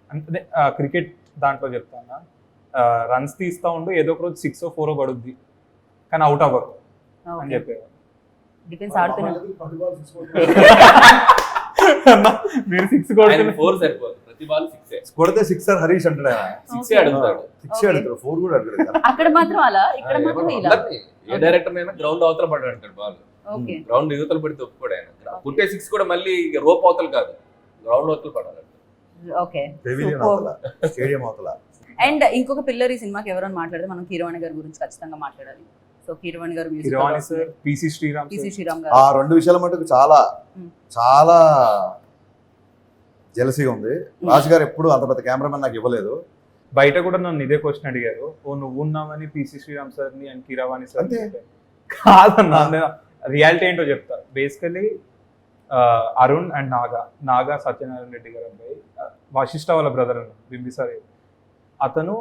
అంటే క్రికెట్ దాంట్లో చెప్తాను, రన్స్ తీస్తా ఉండు, ఏదో ఒక రోజు 6 or 4 పడుద్ది, కానీ అవుట్ అవ్వకు అని చెప్పేవారు. డిఫెన్స్ ఆడుతున్నారు. మీరు 6 కొడుతున్నారు, 4 సరిపోదు, ప్రతి బాల్ 6 కొడితే సిక్సర్ హరీష్ అంటాడు ఆయన. 6 అడుగుతాడు. 6 అడుగుతాడు, 4 కూడా అడుగుతాడు. అక్కడ మాత్రం అలా, ఇక్కడ మాత్రం ఇలా. ఏ డైరెక్టర్ అయినా గ్రౌండ్ అవతల పడ్డాడు అంటాడు బాల్. ఓకే. గ్రౌండ్ యువతలు పడితే ఒప్పుకోడు ఆయన. పుట్టే 6 కూడా మళ్ళీ రోప్ అవతలు కాదు, గ్రౌండ్ అవతలు పడాలి. ఓకే. పెవిలియన్ అవతల, స్టేడియం అవతల. అండ్ ఇంకొక పిల్లర్ ఈ సినిమాకి ఎవరైనా మాట్లాడితే మనం కీరవాణి గారి గురించి ఖచ్చితంగా మాట్లాడాలి. So Keeravani garu Keeravani sir, PC Sriram PC sir. Sriram ఆ గారు 2 విషయాల మటుకు చాలా చాలా జెలసీగా ఉంది. రాజు గారు ఎప్పుడు అంత పెద్ద కెమెరామెన్ నాకు ఇవ్వలేదు. బయట కూడా నన్ను ఇదే క్వశ్చన్ అడిగారు, ఓ నువ్వు ఉన్నావని పిసి శ్రీరామ్ సార్ ని అండ్ కిరవాణి సార్ అంతే. కాదన్నా, రియాలిటీ ఏంటో చెప్తా. బేసికలీ అరుణ్ అండ్ నాగా సత్యనారాయణ రెడ్డి గారు అబ్బాయి, వశిష్ఠ వాళ్ళ బ్రదర్ అన్న బింబిసార్. అతను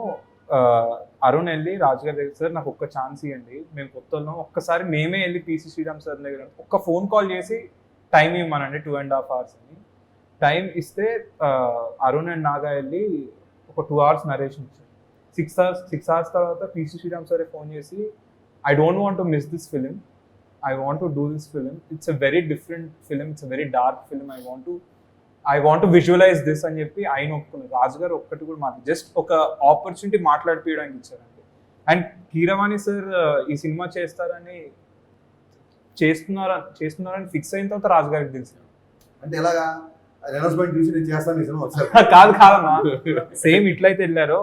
అరుణ్ వెళ్ళి రాజుగారి దగ్గర, సార్ నాకు ఒక్క ఛాన్స్ ఇవ్వండి, మేము కొత్త ఉన్నాం, ఒక్కసారి మేమే వెళ్ళి పిసి శ్రీరామ్ సార్ దగ్గర ఒక్క ఫోన్ కాల్ చేసి టైం ఇవ్వమనండి 2.5 hours అని. టైం ఇస్తే అరుణ్ అండ్ నాగా వెళ్ళి ఒక 2 hours నరేషన్ ఇచ్చారు. 6 hours తర్వాత పిసి శ్రీరామ్ సార్ ఫోన్ చేసి, I don't want to miss this film, I want to do this film. It's a very different film. It's a very dark film. I want to visualize this అని చెప్పి ఆయన ఒప్పుకున్నారు. రాజు గారు ఒక్కటి కూడా మాట్లాడు, just ఒక ఆపర్చునిటీ మాట్లాడిపోయడానికి ఇచ్చారండి. అండ్ కీరవాణి సార్ ఈ సినిమా చేస్తున్నారని ఫిక్స్ అయిన తర్వాత రాజు గారికి తెలిసి అంటే ఎలాగా అనౌన్స్మెంట్ చూసి నేను చేస్తాను ఈ సినిమా వచ్చారు. కాదమ్మా, సేమ్ ఇట్లయితే వెళ్ళారు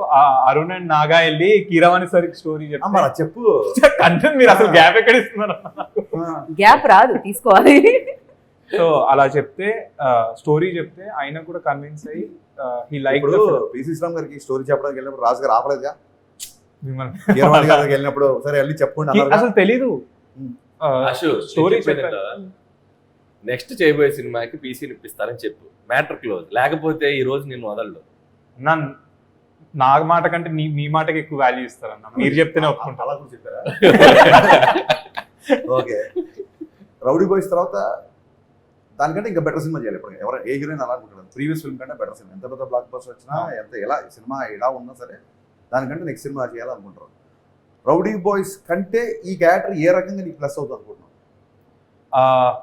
అరుణ్ అండ్ నాగా వెళ్ళి కీరవాణి సార్ స్టోరీ చెప్పు. కంటెంట్ మీరు అసలు గ్యాప్ ఎక్కడ ఇస్తున్నారు? గ్యాప్ రాదు, తీసుకోవాలి. సో అలా చెప్తే స్టోరీ చెప్తే ఆయన కూడా కన్విన్స్ అయ్యి హీ లైక్ పిసి శ్రీరామ్ గారికి స్టోరీ చెప్పడానికి వెళ్ళినప్పుడు రాజు గారు ఆపలేదుగా. మిమ్మల్ని కీరవాణి గారికి వెళ్ళినప్పుడు సరే వెళ్ళి చెప్పండి అసలు తెలీదు స్టోరీ. నెక్స్ట్ చేయబోయే సినిమాకి పీసీని ఇప్పిస్తారని చెప్పు, మ్యాటర్ క్లోజ్. లేకపోతే ఈ రోజు నేను వదలడు. నా మాట కంటే మీ మాటకి ఎక్కువ వాల్యూ ఇస్తారన్న, మీరు చెప్తేనే ఒప్పుకుంటా. అలా కూడా చెప్పారా? ఓకే. రౌడీ బాయ్స్ తర్వాత దానికంటే ఇంకా బెటర్ సినిమా చేయాలి. ఇప్పుడు ఎవరైనా ఏ హీరోయిన్ అలా అనుకుంటారు, ప్రీవియస్ ఫిల్మ్ కంటే బెటర్ సినిమా. ఎంత పెద్ద బ్లాక్ బస్టర్ వచ్చినా, ఎంత ఎలా సినిమా ఎలా ఉన్నా సరే దానికంటే నెక్స్ట్ సినిమా చేయాలనుకుంటారు. రౌడీ బాయ్స్ కంటే ఈ క్యారెక్టర్ ఏ రకంగా నీకు ప్లస్ అవుతుంది అనుకుంటున్నావు?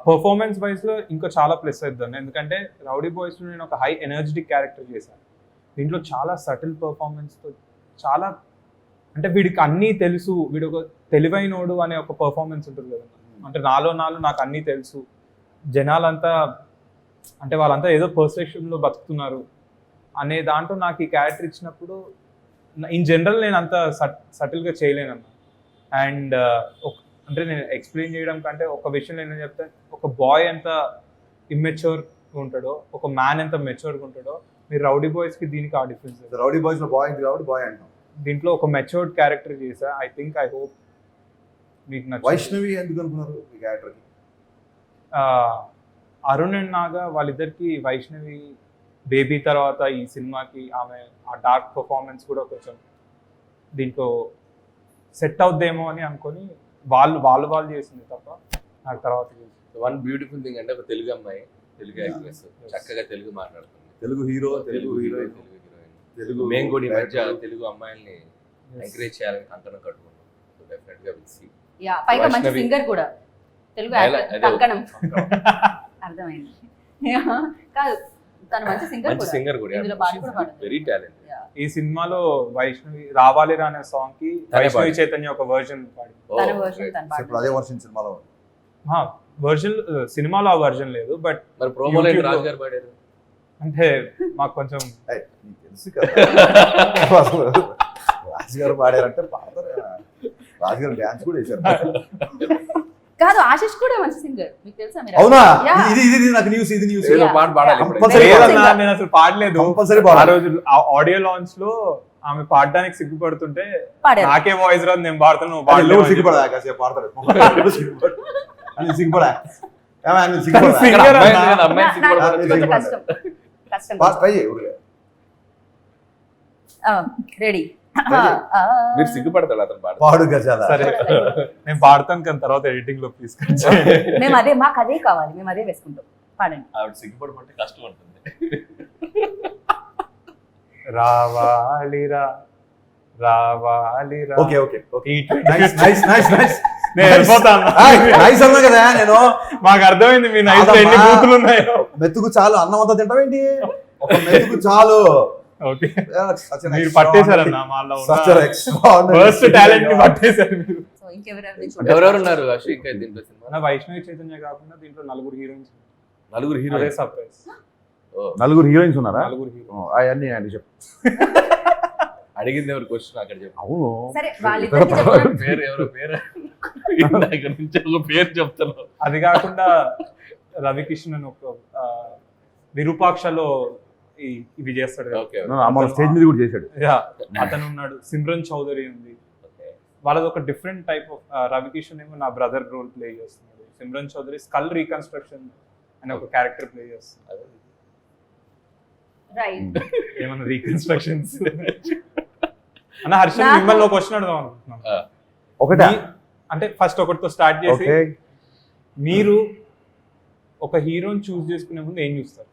పర్ఫార్మెన్స్ వైజ్ లో ఇంకా చాలా ప్లస్ అవుతుంది. ఎందుకంటే రౌడీ బాయ్స్ లో నేను ఒక హై ఎనర్జెటిక్ క్యారెక్టర్ చేశాను. దీంట్లో చాలా సటిల్ పర్ఫార్మెన్స్ తో, చాలా అంటే వీడికి అన్నీ తెలుసు, వీడు ఒక తెలివైనోడు అనే ఒక పర్ఫార్మెన్స్ ఉంటుంది కదా. అంటే నాలో నాకు అన్నీ తెలుసు, జనాలంతా అంటే వాళ్ళంతా ఏదో పర్సెప్షన్లో బతుకుతున్నారు అనే దాంట్లో నాకు ఈ క్యారెక్టర్ ఇచ్చినప్పుడు ఇన్ జనరల్ నేను అంత సటిల్గా చేయలేనన్నా. అండ్ అంటే నేను ఎక్స్ప్లెయిన్ చేయడం కంటే ఒక విషయం నేను చెప్తే, ఒక బాయ్ ఎంత ఇమ్మెచ్యూర్ ఉంటాడో, ఒక మ్యాన్ ఎంత మెచ్యూర్గా ఉంటాడో, మీరు రౌడీ బాయ్స్కి దీనికి ఆ డిఫరెన్స్. రౌడీ బాయ్స్లో బాయ్ ఉంది కాబట్టి బాయ్ అంటాం. దీంట్లో ఒక మెచ్యూర్డ్ క్యారెక్టర్ చేశా. ఐ హోప్ మీకు నచ్చింది. వైష్ణవి ఎందుకు అనుకున్నారు ఈ క్యారెక్టర్కి? అరుణ్ అండ్ నాగా వాళ్ళిద్దరికి వైష్ణవి బేబీ తర్వాత ఈ సినిమాకి ఆమె ఆ డార్క్ పర్ఫార్మెన్స్ కూడా కొంచెం దీంట్లో సెట్ అవుద్దేమో అని అనుకొని వాళ్ళు చేసింది తప్ప నాకు తర్వాత. వన్ బ్యూటిఫుల్ థింగ్ అంటే, ఒక తెలుగు అమ్మాయి, తెలుగు యాక్ట్రెస్, చక్కగా తెలుగు మాట్లాడుతుంది, తెలుగు హీరో, తెలుగు హీరోయిన్, తెలుగు. మేము కూడా ఈ మధ్య తెలుగు అమ్మాయిల్ని ఎంకరేజ్ చేయాలని కంకణం కట్టుకున్నాం. సో డెఫినెట్ గా విల్ సీ. యా, పైగా మంచి సింగర్ కూడా, తెలుగు యాక్టర్ కంకణం. అర్థమైంది. కాదు, తను మంచి సింగర్ కూడా, ఇందులో పాట కూడా పాడుతుంది. Very talent. ఈ సినిమాలో వైష్ణవి రావాలి అనే సాంగ్ కి వైష్ణవి చైతన్య ఒక వర్జన్ పాడి, తన వర్షన్ తన పాట. ఇప్పుడు అదే వర్షన్ సినిమాలో వర్జన్ సినిమాలో ఆ వర్జన్ లేదు, బట్ మరి ప్రోమోలో రాజు గారు పాడారు. అంటే మాకు కొంచెం తెలుసు కదా రాజు గారు పాడారంటే పాడతారు. రాజు గారు డ్యాన్స్ కూడా వేశారు. కాదు ఆశిష్ కూడా మంచి సింగర్, మీకు తెలుసా? మీరు అవునా? Yeah. ఇది నాకు న్యూస్, ఇది న్యూస్. ఏదో పాట పాడాలి Yeah. ఇప్పుడు. Compulsory లేదన్నా, నేను అసలు పాడలేదు. కంపల్సరీ ఆ రోజు ఆడియో లాంచ్ లో ఆమె పాడడానికి సిగ్గుపడుతుంటే పాడారు. నాకే వాయిస్ రాదు, నేను పాడుతాను, నువ్వు పాడలేవు అని సిగ్గుపడా చెప్పి. కాసేపు పాడతాడు సిగ్గుపడా సిగ్గుపడా Singer ఇక్కడ అమ్మాయిలు అన్నా. లేదు, అమ్మాయిలు సిగ్గుపడతారు. నాకు కొంచెం సిగ్గుపడతారు. కష్టం కష్టం. ట్రై చేయి ఊరికే. రెడీ. మీరు సిగ్గుపడతాడు అతను పాట. పాడు గజాల. సరే నేను పాడతాను, కానీ తర్వాత ఎడిటింగ్ లో తీసుకొచ్చి మేము అదే, మాకు అదే కావాలి, మేము అదే వేసుకుంటాం. పాడండి. ఆవిడ సిగ్గుపడమంటే కష్టం ఉంటుంది. రావాలిరా రావాలిరా. Okay okay okay. ఈ నైస్ నైస్ నైస్ నైస్. నేను వెళ్ళిపోతాను. నైస్ అన్నా కదా నేను. మాకు అర్థమైంది మీ నైస్ లో ఎన్ని కాదమ్మా. బూతులు ఉన్నాయో. మెతుకు చాలు, అన్నం అంతా తింటావేంటి? ఒక మెతుకు చాలు. ఓకే, Such an మీరు extraordinary- పట్టేశారన్న మాలో such an extraordinary- first talent ని పట్టేశారు మీరు. సో ఇంకెవరెవరు ఎవరెవరు ఉన్నారు అశ్విక్ దీంట్లో సినిమా? మన వైష్ణవి చైతన్య కాకుండా దీంట్లో నలుగురు హీరోయిన్స్. నలుగురు అదే హీరోయిన్స్. సర్ప్రైజ్. నలుగురు హీరోయిన్స్ ఉన్నారా? నలుగురు హీరో. అవన్నీ అండి చెప్పు. అడిగింది ఎవరు క్వశ్చన్ అక్కడ చెప్పు. అవును. సరే వాళ్ళిద్దరికి చెప్పండి. పేరు ఎవరో పేరు ఇక్కడ నుంచి ఒక పేరు చెప్తాను. అది కాకుండా రవికిషన్ అని ఒక విరూపాక్షలో ఇవి చేస్తాడు కదా. ఓకే మన స్టేజ్ మీద కూడా చేశాడు. Yeah, అతను ఉన్నాడు. సిమ్రన్ చౌదరి ఉంది. వాళ్ళది ఒక డిఫరెంట్ టైప్ ఆఫ్. రవికిషన్ ఏమో నా బ్రదర్ రోల్ ప్లే చేస్తున్నాడు. సిమ్రన్ చౌదరి స్కల్ రీకన్స్ట్రక్షన్ అనే ఒక క్యారెక్టర్ ప్లే చేస్తున్నాడు. రైట్. ఏమన్నా రీకన్స్ట్రక్షన్స్ అన్న. హర్షన్ మిమ్మల్ని ఒక క్వశ్చన్ అడుగుదాం అనుకుంటున్నాను. ఒకటే. అంటే ఫస్ట్ ఒకటితో స్టార్ట్ చేసి, ఓకే. మీరు ఒక హీరోని చూస్ చేసుకునే ముందు ఏం చూస్తారు?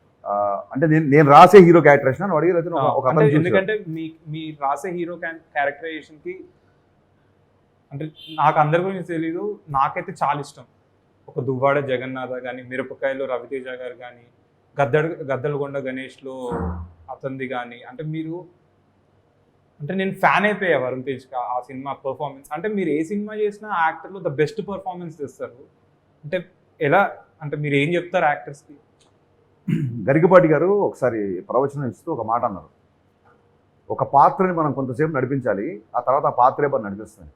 అంటే నేను రాసే హీరో క్యారెక్టరేషన్ అని అడిగి ఒక అంటే అతను చూసాడు. ఎందుకంటే మీ రాసే హీరో క్యారెక్టరైజేషన్ కి, అంటే నాకు అందరి గురించి తెలీదు, నాకైతే చాలా ఇష్టం. ఒక దువ్వాడ జగన్నాథ కానీ, మిరపకాయలో రవితేజ గారు కానీ, గద్దలగొండ గణేష్లో అతనిది కానీ, అంటే మీరు, అంటే నేను ఫ్యాన్ అయిపోయా వరుణ్ తేజ్ ఆ సినిమా పర్ఫార్మెన్స్. అంటే మీరు ఏ సినిమా చేసినా యాక్టర్లో ద బెస్ట్ పర్ఫార్మెన్స్ తెస్తారు. అంటే ఎలా, అంటే మీరు ఏం చెప్తారు యాక్టర్స్కి? గరికపాటి గారు ఒకసారి ప్రవచనం ఇస్తూ ఒక మాట అన్నారు. ఒక పాత్రని మనం కొంతసేపు నడిపించాలి, ఆ తర్వాత ఆ పాత్రే పని నడిపిస్తుంది.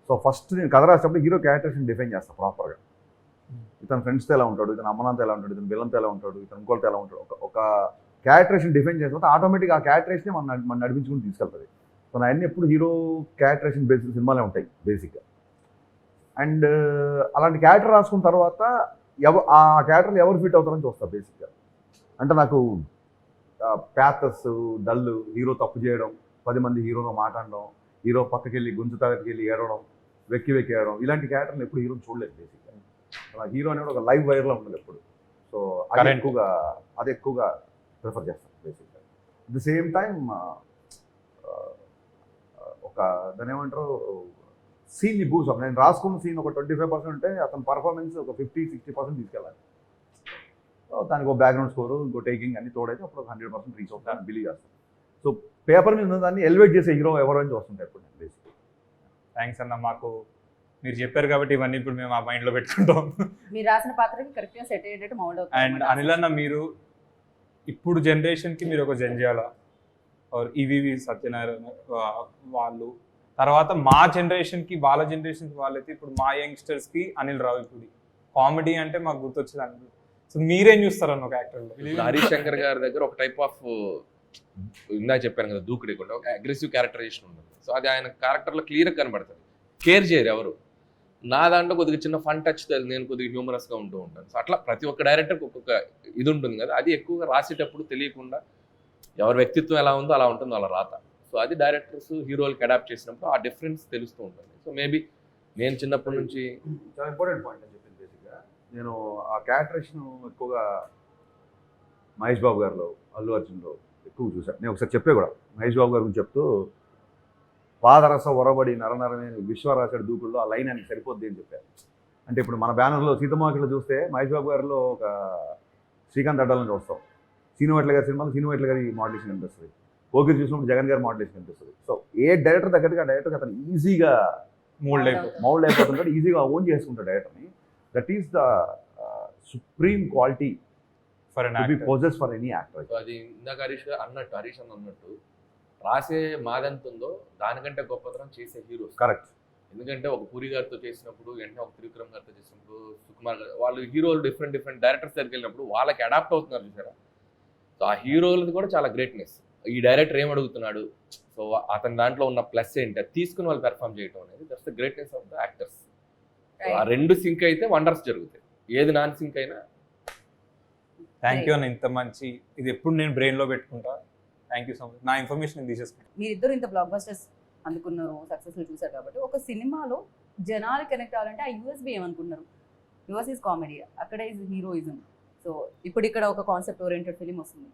సో ఫస్ట్ నేను కథ రాసేటప్పుడు హీరో క్యారెక్టర్స్ని డిఫైన్ చేస్తాను ప్రాపర్గా. ఇతను ఫ్రెండ్స్తో ఎలా ఉంటాడు, ఇతను అమ్మనంతో ఎలా ఉంటాడు, ఇతను విలన్తో ఎలా ఉంటాడు, ఇతను ఇంకోటితో ఎలా ఉంటాడు. ఒక క్యారెక్టరేషన్ డిఫైన్ చేసిన తర్వాత ఆటోమేటిక్గా ఆ క్యారెక్టరేషనే మనం నడిపించుకుని తీసుకెళ్తుంది. సో నా అన్ని ఎప్పుడు హీరో క్యారెక్టరేషన్ బేసిక్ సినిమాలే ఉంటాయి బేసిక్గా. అండ్ అలాంటి క్యారెక్టర్ రాసుకున్న తర్వాత ఆ క్యారెక్టర్లు ఎవరు ఫిట్ అవుతారని చూస్తారు బేసిక్గా. అంటే నాకు ప్యాథస్, డల్, హీరో తప్పు చేయడం, 10 మంది హీరోతో మాట్లాడడం, హీరో పక్కకి వెళ్ళి గుంజు తాగటికి వెళ్ళి ఏడవడం, వెక్కి ఏడవడం, ఇలాంటి క్యారెక్టర్లు ఎప్పుడు హీరోని చూడలేదు బేసిక్గా. హీరో అనేది ఒక లైవ్ వైర్లో ఉండదు ఎప్పుడు. సో అది ఎక్కువగా ప్రిఫర్ చేస్తాను బేసిక్గా. అట్ ది సేమ్ టైం ఒక దాని ఏమంటారు, సీన్ని బూస్ అప్. నేను రాసుకున్న సీన్ ఒక 25% ఉంటే అతని పర్ఫార్మెన్స్ ఒక 50-60% తీసుకెళ్ళాలి. దానికి ఒక బ్యాక్గ్రౌండ్ స్కోరు, ఇంకో టేకింగ్ అన్ని తోడైతే అప్పుడు 100% రీచ్ అవుతాను బిలీవ్ చేస్తాను. సో పేపర్ మీద ఉన్న దాన్ని ఎలివేట్ చేసే హీరో ఎవరు అని చూస్తుంటాయి ఇప్పుడు నేను బేసిక్గా. థ్యాంక్స్ అన్న, మాకు మీరు చెప్పారు కాబట్టి ఇవన్నీ ఇప్పుడు మేము ఆ మైండ్లో పెట్టుకుంటాం. మీరు రాసిన పాత్రకి కరెక్ట్గా సెట్ అయ్యేటట్టు మౌల్డ్ అవుతుంది. అండ్ అనిల్ అన్న, మీరు ఇప్పుడు జనరేషన్కి మీరు ఒక జంజాల ఆర్ ఈవీవి సత్యనారాయణ వాళ్ళు, తర్వాత మా జనరేషన్కి వాళ్ళ జనరేషన్కి వాళ్ళైతే ఇప్పుడు మా యంగ్స్టర్స్కి అనిల్ రావిపూడి. కామెడీ అంటే మాకు గుర్తొచ్చేది అనిల్. సో మీరేం చూస్తారన్న ఒక యాక్టర్లో? హరీష్ శంకర్ గారి దగ్గర ఒక టైప్ ఆఫ్, ఇందాక చెప్పాను కదా, దూకుడికుండా ఒక అగ్రెసివ్ క్యారెక్టరైజేషన్ ఉంటుంది. సో అది ఆయన క్యారెక్టర్లో క్లియర్గా కనబడుతుంది. కేర్ చేయరు ఎవరు. నా దాంట్లో కొద్దిగా చిన్న ఫన్ టచ్, నేను కొద్దిగా హ్యూమరస్గా ఉంటూ ఉంటాను. సో అట్లా ప్రతి ఒక్క డైరెక్టర్కి ఒక్కొక్క ఇది ఉంటుంది కదా, అది ఎక్కువగా రాసేటప్పుడు తెలియకుండా ఎవరి వ్యక్తిత్వం ఎలా ఉందో అలా ఉంటుందో అలా రాత. సో అది డైరెక్టర్స్ హీరోలకి అడాప్ట్ చేసినప్పుడు ఆ డిఫరెన్స్ తెలుస్తూ ఉంటుంది. సో మేబీ నేను చిన్నప్పటి నుంచి చాలా ఇంపార్టెంట్ పాయింట్ అని చెప్పింది బేసిక్గా. నేను ఆ క్యారెక్టరేషన్ ఎక్కువగా మహేష్ బాబు గారిలో, అల్లు అర్జున్లో ఎక్కువ చూశాను. నేను ఒకసారి చెప్పే కూడా మహేష్ బాబు గారి గురించి చెప్తూ, పాదరస ఒరబడి నరనరమే విశ్వరాశడి దూకుల్లో ఆ లైన్ అని సరిపోద్ది అని చెప్పారు. అంటే ఇప్పుడు మన బ్యానర్లో సీతమ్మకిలో చూస్తే మహేష్ బాబు గారిలో ఒక శ్రీకాంత్ అడ్డాలని చూస్తాం. సీనువెట్ల గారి సినిమాలో సీనువెట్ల గారి మోడలేషన్ కనిపిస్తుంది. పోకిరి చూసినప్పుడు జగన్ గారి మోడలేషన్ కనిపిస్తుంది. సో ఏ డైరెక్టర్ తగ్గట్టుగా డైరెక్టర్కి అతను ఈజీగా మౌల్డ్ అయిపోతుంటాడు, ఈజీగా ఓన్ చేసుకుంటాడు డైరెక్టర్ని. That is the supreme quality for to be possess for any actor. So అది ఇందాక హరీష్ అన్నట్టు రాసే మాదెంత ఉందో దానికంటే గొప్పతనం చేసే హీరోస్. కరెక్ట్. ఎందుకంటే ఒక పూరి గారితో చేసినప్పుడు వెంటనే ఒక త్రివిక్రమ్ గారితో చేసినప్పుడు సుకుమార్ గారు వాళ్ళు హీరోలు డిఫరెంట్ డైరెక్టర్స్ దగ్గరికి వెళ్ళినప్పుడు వాళ్ళకి అడాప్ట్ అవుతున్నారు చూసారా. సో ఆ హీరోలది కూడా చాలా గ్రేట్నెస్. ఈ డైరెక్టర్ ఏం అడుగుతున్నాడు, సో అతని దాంట్లో ఉన్న ప్లస్ ఏంటి అది తీసుకుని వాళ్ళు పెర్ఫామ్ చేయడం అనేది that's the greatness of the actors. ఆ రెండు సింక్ అయితే వండర్స్ జరుగుతాయి, ఏది నాన్ సింక్ అయినా. థ్యాంక్ యూ అన్న, ఇంత మంచి ఇది ఎప్పుడు నేను బ్రెయిన్లో పెట్టుకుంటా. Thank you so much. నా ఇన్ఫర్మేషన్ నేను తీసేసుకుంటాను. మీరిద్దరు ఇంత బ్లాక్ బస్టర్స్ అందుకున్నారు, సక్సెస్ఫుల్ చూసారు కాబట్టి ఒక సినిమాలో జనాలు కనెక్ట్ అవ్వాలంటే ఆ యూఎస్బి ఏమనుకున్నారు? యూఎస్ ఈజ్ కామెడీ, అక్కడ ఈజ్ హీరోయిజం. సో ఇప్పుడు ఇక్కడ ఒక కాన్సెప్ట్ ఓరియంటెడ్ ఫిలిం వస్తుంది,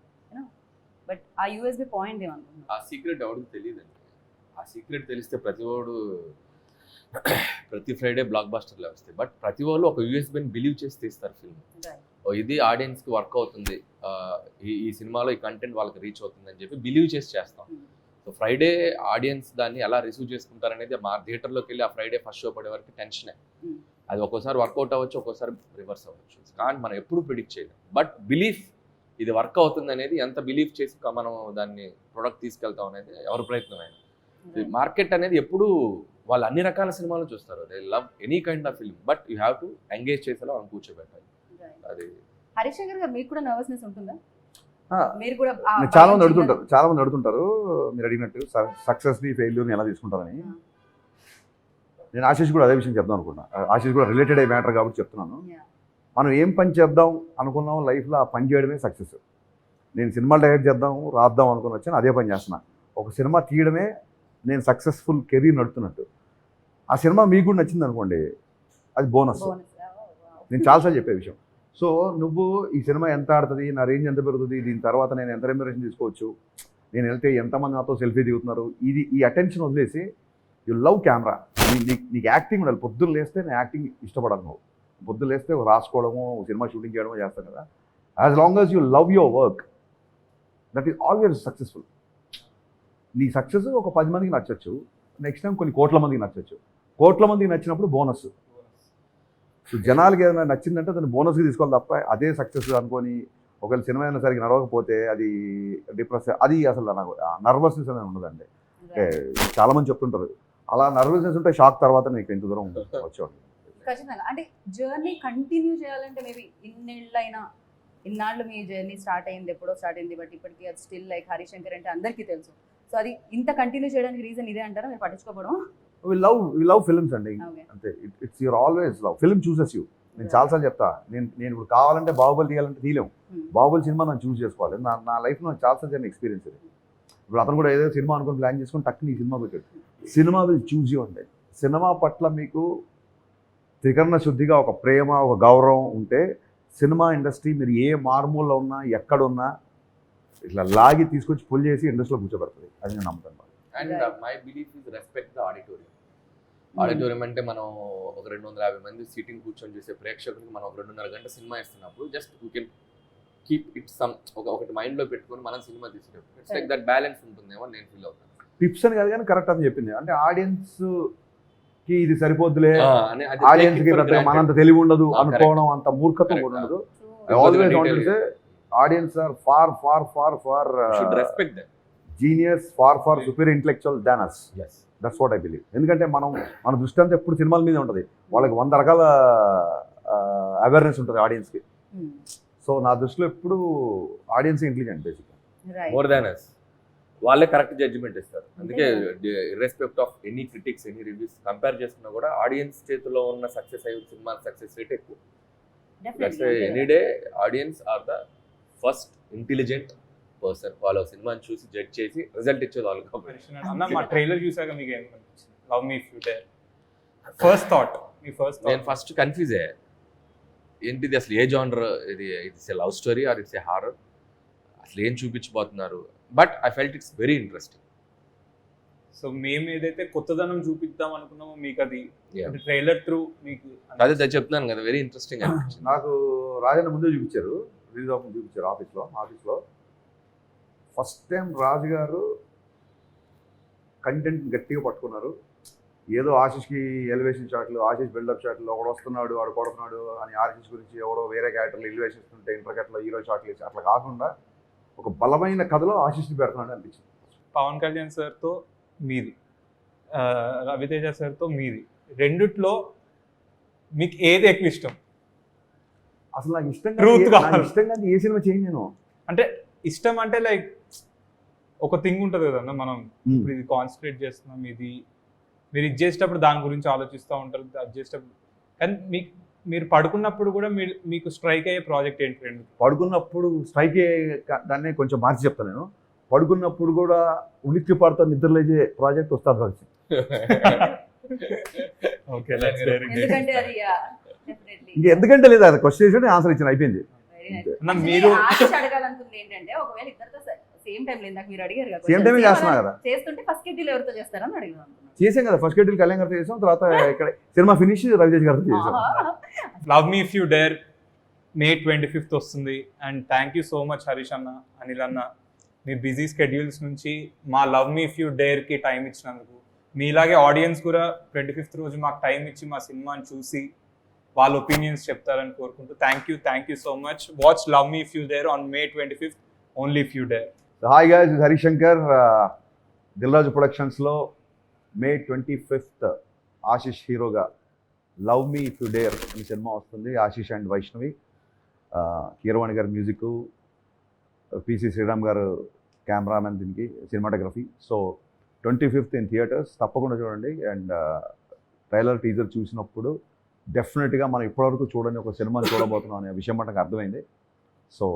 బట్ ఆ యూఎస్బి పాయింట్ ఏమనుకున్నారు? ఆ సీక్రెట్ ఎవరికి తెలియదండి. ఆ సీక్రెట్ తెలిస్తే ప్రతి ఫ్రైడే బ్లాక్ బస్టర్లు వస్తాయి. బట్ ప్రతి వాళ్ళు ఒక యూఎస్బీని బిలీవ్ చేసి తీస్తారు ఫిల్మ్. ఇది ఆడియన్స్కి వర్క్ అవుతుంది, ఈ సినిమాలో ఈ కంటెంట్ వాళ్ళకి రీచ్ అవుతుంది అని చెప్పి బిలీవ్ చేసి చేస్తాం. సో ఫ్రైడే ఆడియన్స్ దాన్ని ఎలా రిసీవ్ చేసుకుంటారనేది మా థియేటర్లోకి వెళ్ళి ఆ ఫ్రైడే ఫస్ట్ షో పడే వరకు టెన్షనే. అది ఒక్కోసారి వర్కౌట్ అవ్వచ్చు, ఒక్కోసారి రివర్స్ అవ్వచ్చు. కానీ మనం ఎప్పుడు ప్రిడిక్ట్ చేయలేం. బట్ బిలీఫ్ ఇది వర్క్ అవుతుంది అనేది, ఎంత బిలీవ్ చేసి మనం దాన్ని ప్రొడక్ట్ తీసుకెళ్తాం అనేది ఎవరి ప్రయత్నమైనా. మార్కెట్ అనేది ఎప్పుడు వాళ్ళు అన్ని రకాల సినిమాలు చూస్తారు, they love any kind of film, but you have to engage చేసేలా మనం కూర్చోబెట్టాలి. అది హరిశంకర్ గారు మీకు కూడా నర్వస్నెస్ ఉంటుందా? ఆ, మీరు కూడా చాలా మంది అడుగుతుంటారు మీరు అడిగినట్టు సక్సెస్ని ఫెయిల్యూర్ని ఎలా తీసుకుంటారని. నేను ఆశీష్ కూడా అదే విషయం చెప్దాం అనుకున్నా. ఆశీష్ కూడా రిలేటెడ్ అయ్యే మ్యాటర్ కాబట్టి చెప్తున్నాను. మనం ఏం పని చేద్దాం అనుకున్నాం లైఫ్లో ఆ పని చేయడమే సక్సెస్. నేను సినిమా డైరెక్ట్ రాద్దాం అనుకుని వచ్చాను, అదే పని చేస్తున్నా. ఒక సినిమా తీయడమే నేను సక్సెస్ఫుల్ కెరీర్ నడుపుతున్నట్టు. ఆ సినిమా మీకు కూడా నచ్చింది అనుకోండి, అది బోనస్. నేను చాలాసార్లు చెప్పే విషయం. సో నువ్వు ఈ సినిమా ఎంత ఆడుతుంది, నా రేంజ్ ఎంత పెరుగుతుంది, దీని తర్వాత నేను ఎంత రెమ్యునరేషన్ తీసుకోవచ్చు, నేను వెళ్తే ఎంతమంది నాతో సెల్ఫీ దిగుతున్నారు, ఈ అటెన్షన్ వదిలేసి యు లవ్ కెమెరా. నీకు యాక్టింగ్ ఉండాలి. పొద్దున్న లేస్తే నేను యాక్టింగ్ ఇష్టపడాను. నువ్వు పొద్దున్న లేస్తే రాసుకోవడము, సినిమా షూటింగ్ చేయడమో చేస్తాను కదా. As long as you love your work, that is always successful. నీ సక్సెస్ ఒక 10 మందికి నచ్చచ్చు, నెక్స్ట్ టైం కొన్ని కోట్ల మందికి నచ్చచ్చు. కోట్ల మందికి నచ్చినప్పుడు బోనస్. సో జనాలకి ఏదైనా నచ్చిందంటే దాన్ని బోనస్కి తీసుకోవాలి తప్ప అదే సక్సెస్ అనుకొని ఒకవేళ సినిమా అయినా సరిగ్గా నడవకపోతే అది డిప్రెస్, అది అసలు నాకు నర్వస్నెస్ అనేది ఉండదండి. అంటే చాలామంది చెప్తుంటారు అలా నర్వస్నెస్ ఉంటే షాక్ తర్వాత నీకు ఎంత దూరం వచ్చేవాడు. ఖచ్చితంగా. అంటే జర్నీ కంటిన్యూ చేయాలంటే మేబీ ఇన్నాళ్ళు మీ జర్నీ స్టార్ట్ అయింది, ఎప్పుడో స్టార్ట్ అయింది, బట్ ఇప్పటికీ అది స్టిల్ లైక్ హరిశంకర్ అంటే అందరికీ తెలుసు. సో అది ఇంత కంటిన్యూ చేయడానికి రీజన్ ఇదే అంటారా, మీరు పట్టించుకోవడం? వి లవ్ ఫిల్మ్స్ అండి, అంతే. It's your always love. Film chooses you. నేను చాలాసార్లు చెప్తా, నేను ఇప్పుడు కావాలంటే బాహుబలి తీయాలంటే తీయలేము. బాహుబలి సినిమా నన్ను చూస్ చేసుకోవాలి. నా లైఫ్లో నాకు చాలాసార్లు జరిగిన ఎక్స్పీరియన్స్ ఇది. ఇప్పుడు అతను కూడా ఏదో సినిమా అనుకుని ప్లాన్ చేసుకుని టక్కుని ఈ సినిమా పెట్టాడు. సినిమా విల్ చూజ్ యూ అండి. సినిమా పట్ల మీకు త్రికరణ శుద్ధిగా ఒక ప్రేమ, ఒక గౌరవం ఉంటే సినిమా ఇండస్ట్రీ మీరు ఏ మార్మూల్లో ఉన్నా ఎక్కడున్నా ఇట్లా లాగి తీసుకొచ్చి పుల్ చేసి ఇండస్ట్రీలో కూర్చోబెడుతుంది. అది నేను నమ్ముతాను. And my belief is respect the auditorium. Auditorium అంటే మనం ఒక 250 మంది సీటింగ్ కూర్చొని చూసే ప్రేక్షకులకి మనం ఒక 2.5 గంట సినిమా ఇస్తున్నప్పుడు just you can keep it ఒకటి మైండ్లో పెట్టుకొని మనం సినిమా తీసుకెళ్ళి ఇట్స్ లైక్ దట్ బ్యాలెన్స్ ఉంటుందేమో నేను ఫీల్ అవుతాను. టిప్స్ అని కాదు కానీ కరెక్ట్ అని చెప్పింది. అంటే ఆడియన్స్కి ఇది సరిపోద్దులే, ఆడియన్స్కి మనంత తెలివి ఉండదు అనుకోవడం, అంత మూర్ఖత్వం కూడా ఉండదు. I always want to say audience are far respect them. Genius, far superior intellectual than us. Yes. That's what I believe. ఎందుకంటే మన దృష్టి అంతా ఎప్పుడు సినిమాల మీద ఉంటుంది. వాళ్ళకి 100 రకాల అవేర్నెస్ ఉంటుంది ఆడియన్స్కి. సో నా దృష్టిలో ఎప్పుడు ఆడియన్స్ ఇంటెలిజెంట్ బేసిక్గా, మోర్ దాన్ అస్. వాళ్ళే కరెక్ట్ జడ్జిమెంట్ ఇస్తారు. అందుకే irrespect of any critics, any reviews compare చేసుకున్నా కూడా ఆడియన్స్ చేతిలో ఉన్న సక్సెస్ అయ్యే సినిమా సక్సెస్ రేట్ ఎక్కువ. Any day audience are the first intelligent person. వాళ్ళ సినిమాని చూసి జడ్జ్ చేసి రిజల్ట్ ఇచ్చేది వాళ్ళు. అన్న మా ట్రైలర్ చూసాక మీకు ఏమనిపించింది? Love me few day first thought, మీ ఫస్ట్ థాట్? నేను ఫస్ట్ కన్ఫ్యూజ్ అయ్యా, ఏంటిది అసలు ఏ జానర్ ఇది? It's a love story or it's a horror? అసలు ఏం చూపించబోతున్నారు? But I felt it's very interesting. So మేము ఏదైతే కొత్తదనం చూపిద్దాం అనుకున్నామో మీకు అది ట్రైలర్ త్రూ మీకు అదే చెప్తున్నాను కదా, వెరీ ఇంట్రెస్టింగ్ అనిపించింది. నాకు రాజన్న ముందే చూపించారు, రిలీజ్ ఆఫ్ చూపించారు ఆఫీస్లో. ఫస్ట్ టైం రాజు గారు కంటెంట్ గట్టిగా పట్టుకున్నారు. ఏదో ఆశీష్కి ఎలివేషన్ షాట్లు, ఆశీష్ బిల్డప్ షాట్లు, ఒకడు వస్తున్నాడు వాడు కొడుతున్నాడు అని ఆశీష్ గురించి ఎవడో వేరే క్యారెక్టర్లు ఎలివేషన్ ఇస్తుంటే ఇంటర్కట్లో హీరో షాట్లు వేసి అట్లా కాకుండా ఒక బలమైన కథలో ఆశీష్ని పెడుతున్నాడు అనిపించింది. పవన్ కళ్యాణ్ సార్తో మీది రవితేజ సార్తో మీది, రెండిట్లో మీకు ఏది ఎక్కువ ఇష్టం? అసలు నాకు Truth కావాలి. ఇష్టంగా ఏ సినిమా చేయను నేను. అంటే ఇష్టం అంటే లైక్ ఒక థింగ్ ఉంటుంది కదన్న, మనం ఇప్పుడు ఇది కాన్సన్ట్రేట్ చేస్తున్నాం, ఇది మీరు ఇది చేసేటప్పుడు దాని గురించి ఆలోచిస్తూ ఉంటారు, అది చేసేటప్పుడు. కానీ మీరు పడుకున్నప్పుడు కూడా మీకు స్ట్రైక్ అయ్యే ప్రాజెక్ట్ ఏంటి రెండు? పడుకున్నప్పుడు స్ట్రైక్ దాన్ని కొంచెం మార్చి చెప్తాను నేను. పడుకున్నప్పుడు కూడా ఉలిక్కి పడుతూ నిద్రలేచే ప్రాజెక్ట్ ఉస్తాద్ భగత్ సింగ్. ఓకే, ఎందుకంటే అది డెఫినెట్లీ ఇంక ఎందుకంటే లేదు, అది క్వశ్చన్ చేసి ఆన్సర్ ఇచ్చిన అయిపోయింది. మీరు అడగాలనుకుంది ఏంటంటే ఒకవేళ ఇద్దరితో సేమ్ టైం లేదు, మీరు అడిగారు కదా, సేమ్ టైమే చేస్తున్నా కదా. చేస్తుంటే ఫస్ట్ షెడ్యూల్ ఎవరితో చేస్తారని అడిగాను. చేసాం కదా, ఫస్ట్ షెడ్యూల్ కళ్యాణ్ గారితో చేసాం, తర్వాత ఇక్కడ సినిమా ఫినిష్ రవితేజ్ గారితో చేసాం. Love me if you dare May 25th వస్తుంది. And thank you so much Harish అన్న, అనిల్ అన్న, మీ బిజీ స్కెడ్యూల్స్ నుంచి మా లవ్ మీ ఇఫ్ యూ డేర్కి టైం ఇచ్చినందుకు. మీలాగే ఆడియన్స్ కూడా 25th రోజు మాకు టైం ఇచ్చి మా సినిమాని చూసి వాళ్ళ ఒపీనియన్స్ చెప్తారని కోరుకుంటూ thank you so much. Watch love me if you dare on May 25th, only if you dare. Hi guys, ఇది హరీష్ శంకర్. దిల్ రాజు ప్రొడక్షన్స్లో May 25th ఆశిష్ హీరోగా love me if you dare అనే సినిమా వస్తుంది. ఆశిష్ అండ్ వైష్ణవి, కీరవాణి గారి మ్యూజిక్, పిసి శ్రీరామ్ గారు cameraman, దీనికి cinematography. So 25th in theatres, తప్పకుండా చూడండి. And trailer teaser చూసినప్పుడు డెఫినెట్గా మనం ఇప్పటివరకు చూడని ఒక సినిమాని చూడబోతున్నాం అనే విషయం మనకు అర్థమైంది. So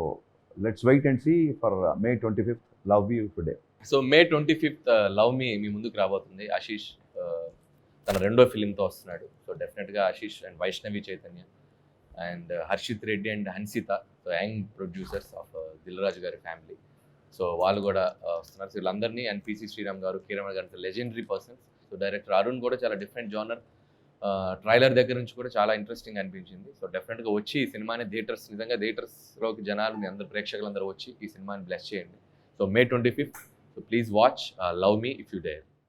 let's wait and see for May 25th love me if you dare. So May 25th love me మీ ముందుకు రాబోతుంది. ఆశీష్ తన రెండో ఫిలింతో వస్తున్నాడు. సో డెఫినెట్గా Ashish and Vaishnavi Chaitanya and Harshith Reddy and Hanshitha, so young producers of Dil Raju గారి ఫ్యామిలీ, సో వాళ్ళు కూడా వస్తున్నారు. సో వీళ్ళందరినీ, అండ్ పిసి శ్రీరామ్ గారు, కీరవాణి గారు legendary persons. So director Arun కూడా చాలా డిఫరెంట్ జోనర్. ట్రైలర్ దగ్గర నుంచి కూడా చాలా ఇంట్రెస్టింగ్ అనిపించింది. సో డెఫినెట్గా వచ్చి ఈ సినిమాని నిజంగా థియేటర్స్లోకి జనాలు, అందరు ప్రేక్షకులందరూ వచ్చి ఈ సినిమాని బ్లెస్ చేయండి. So May 25th, so please watch love me if you dare.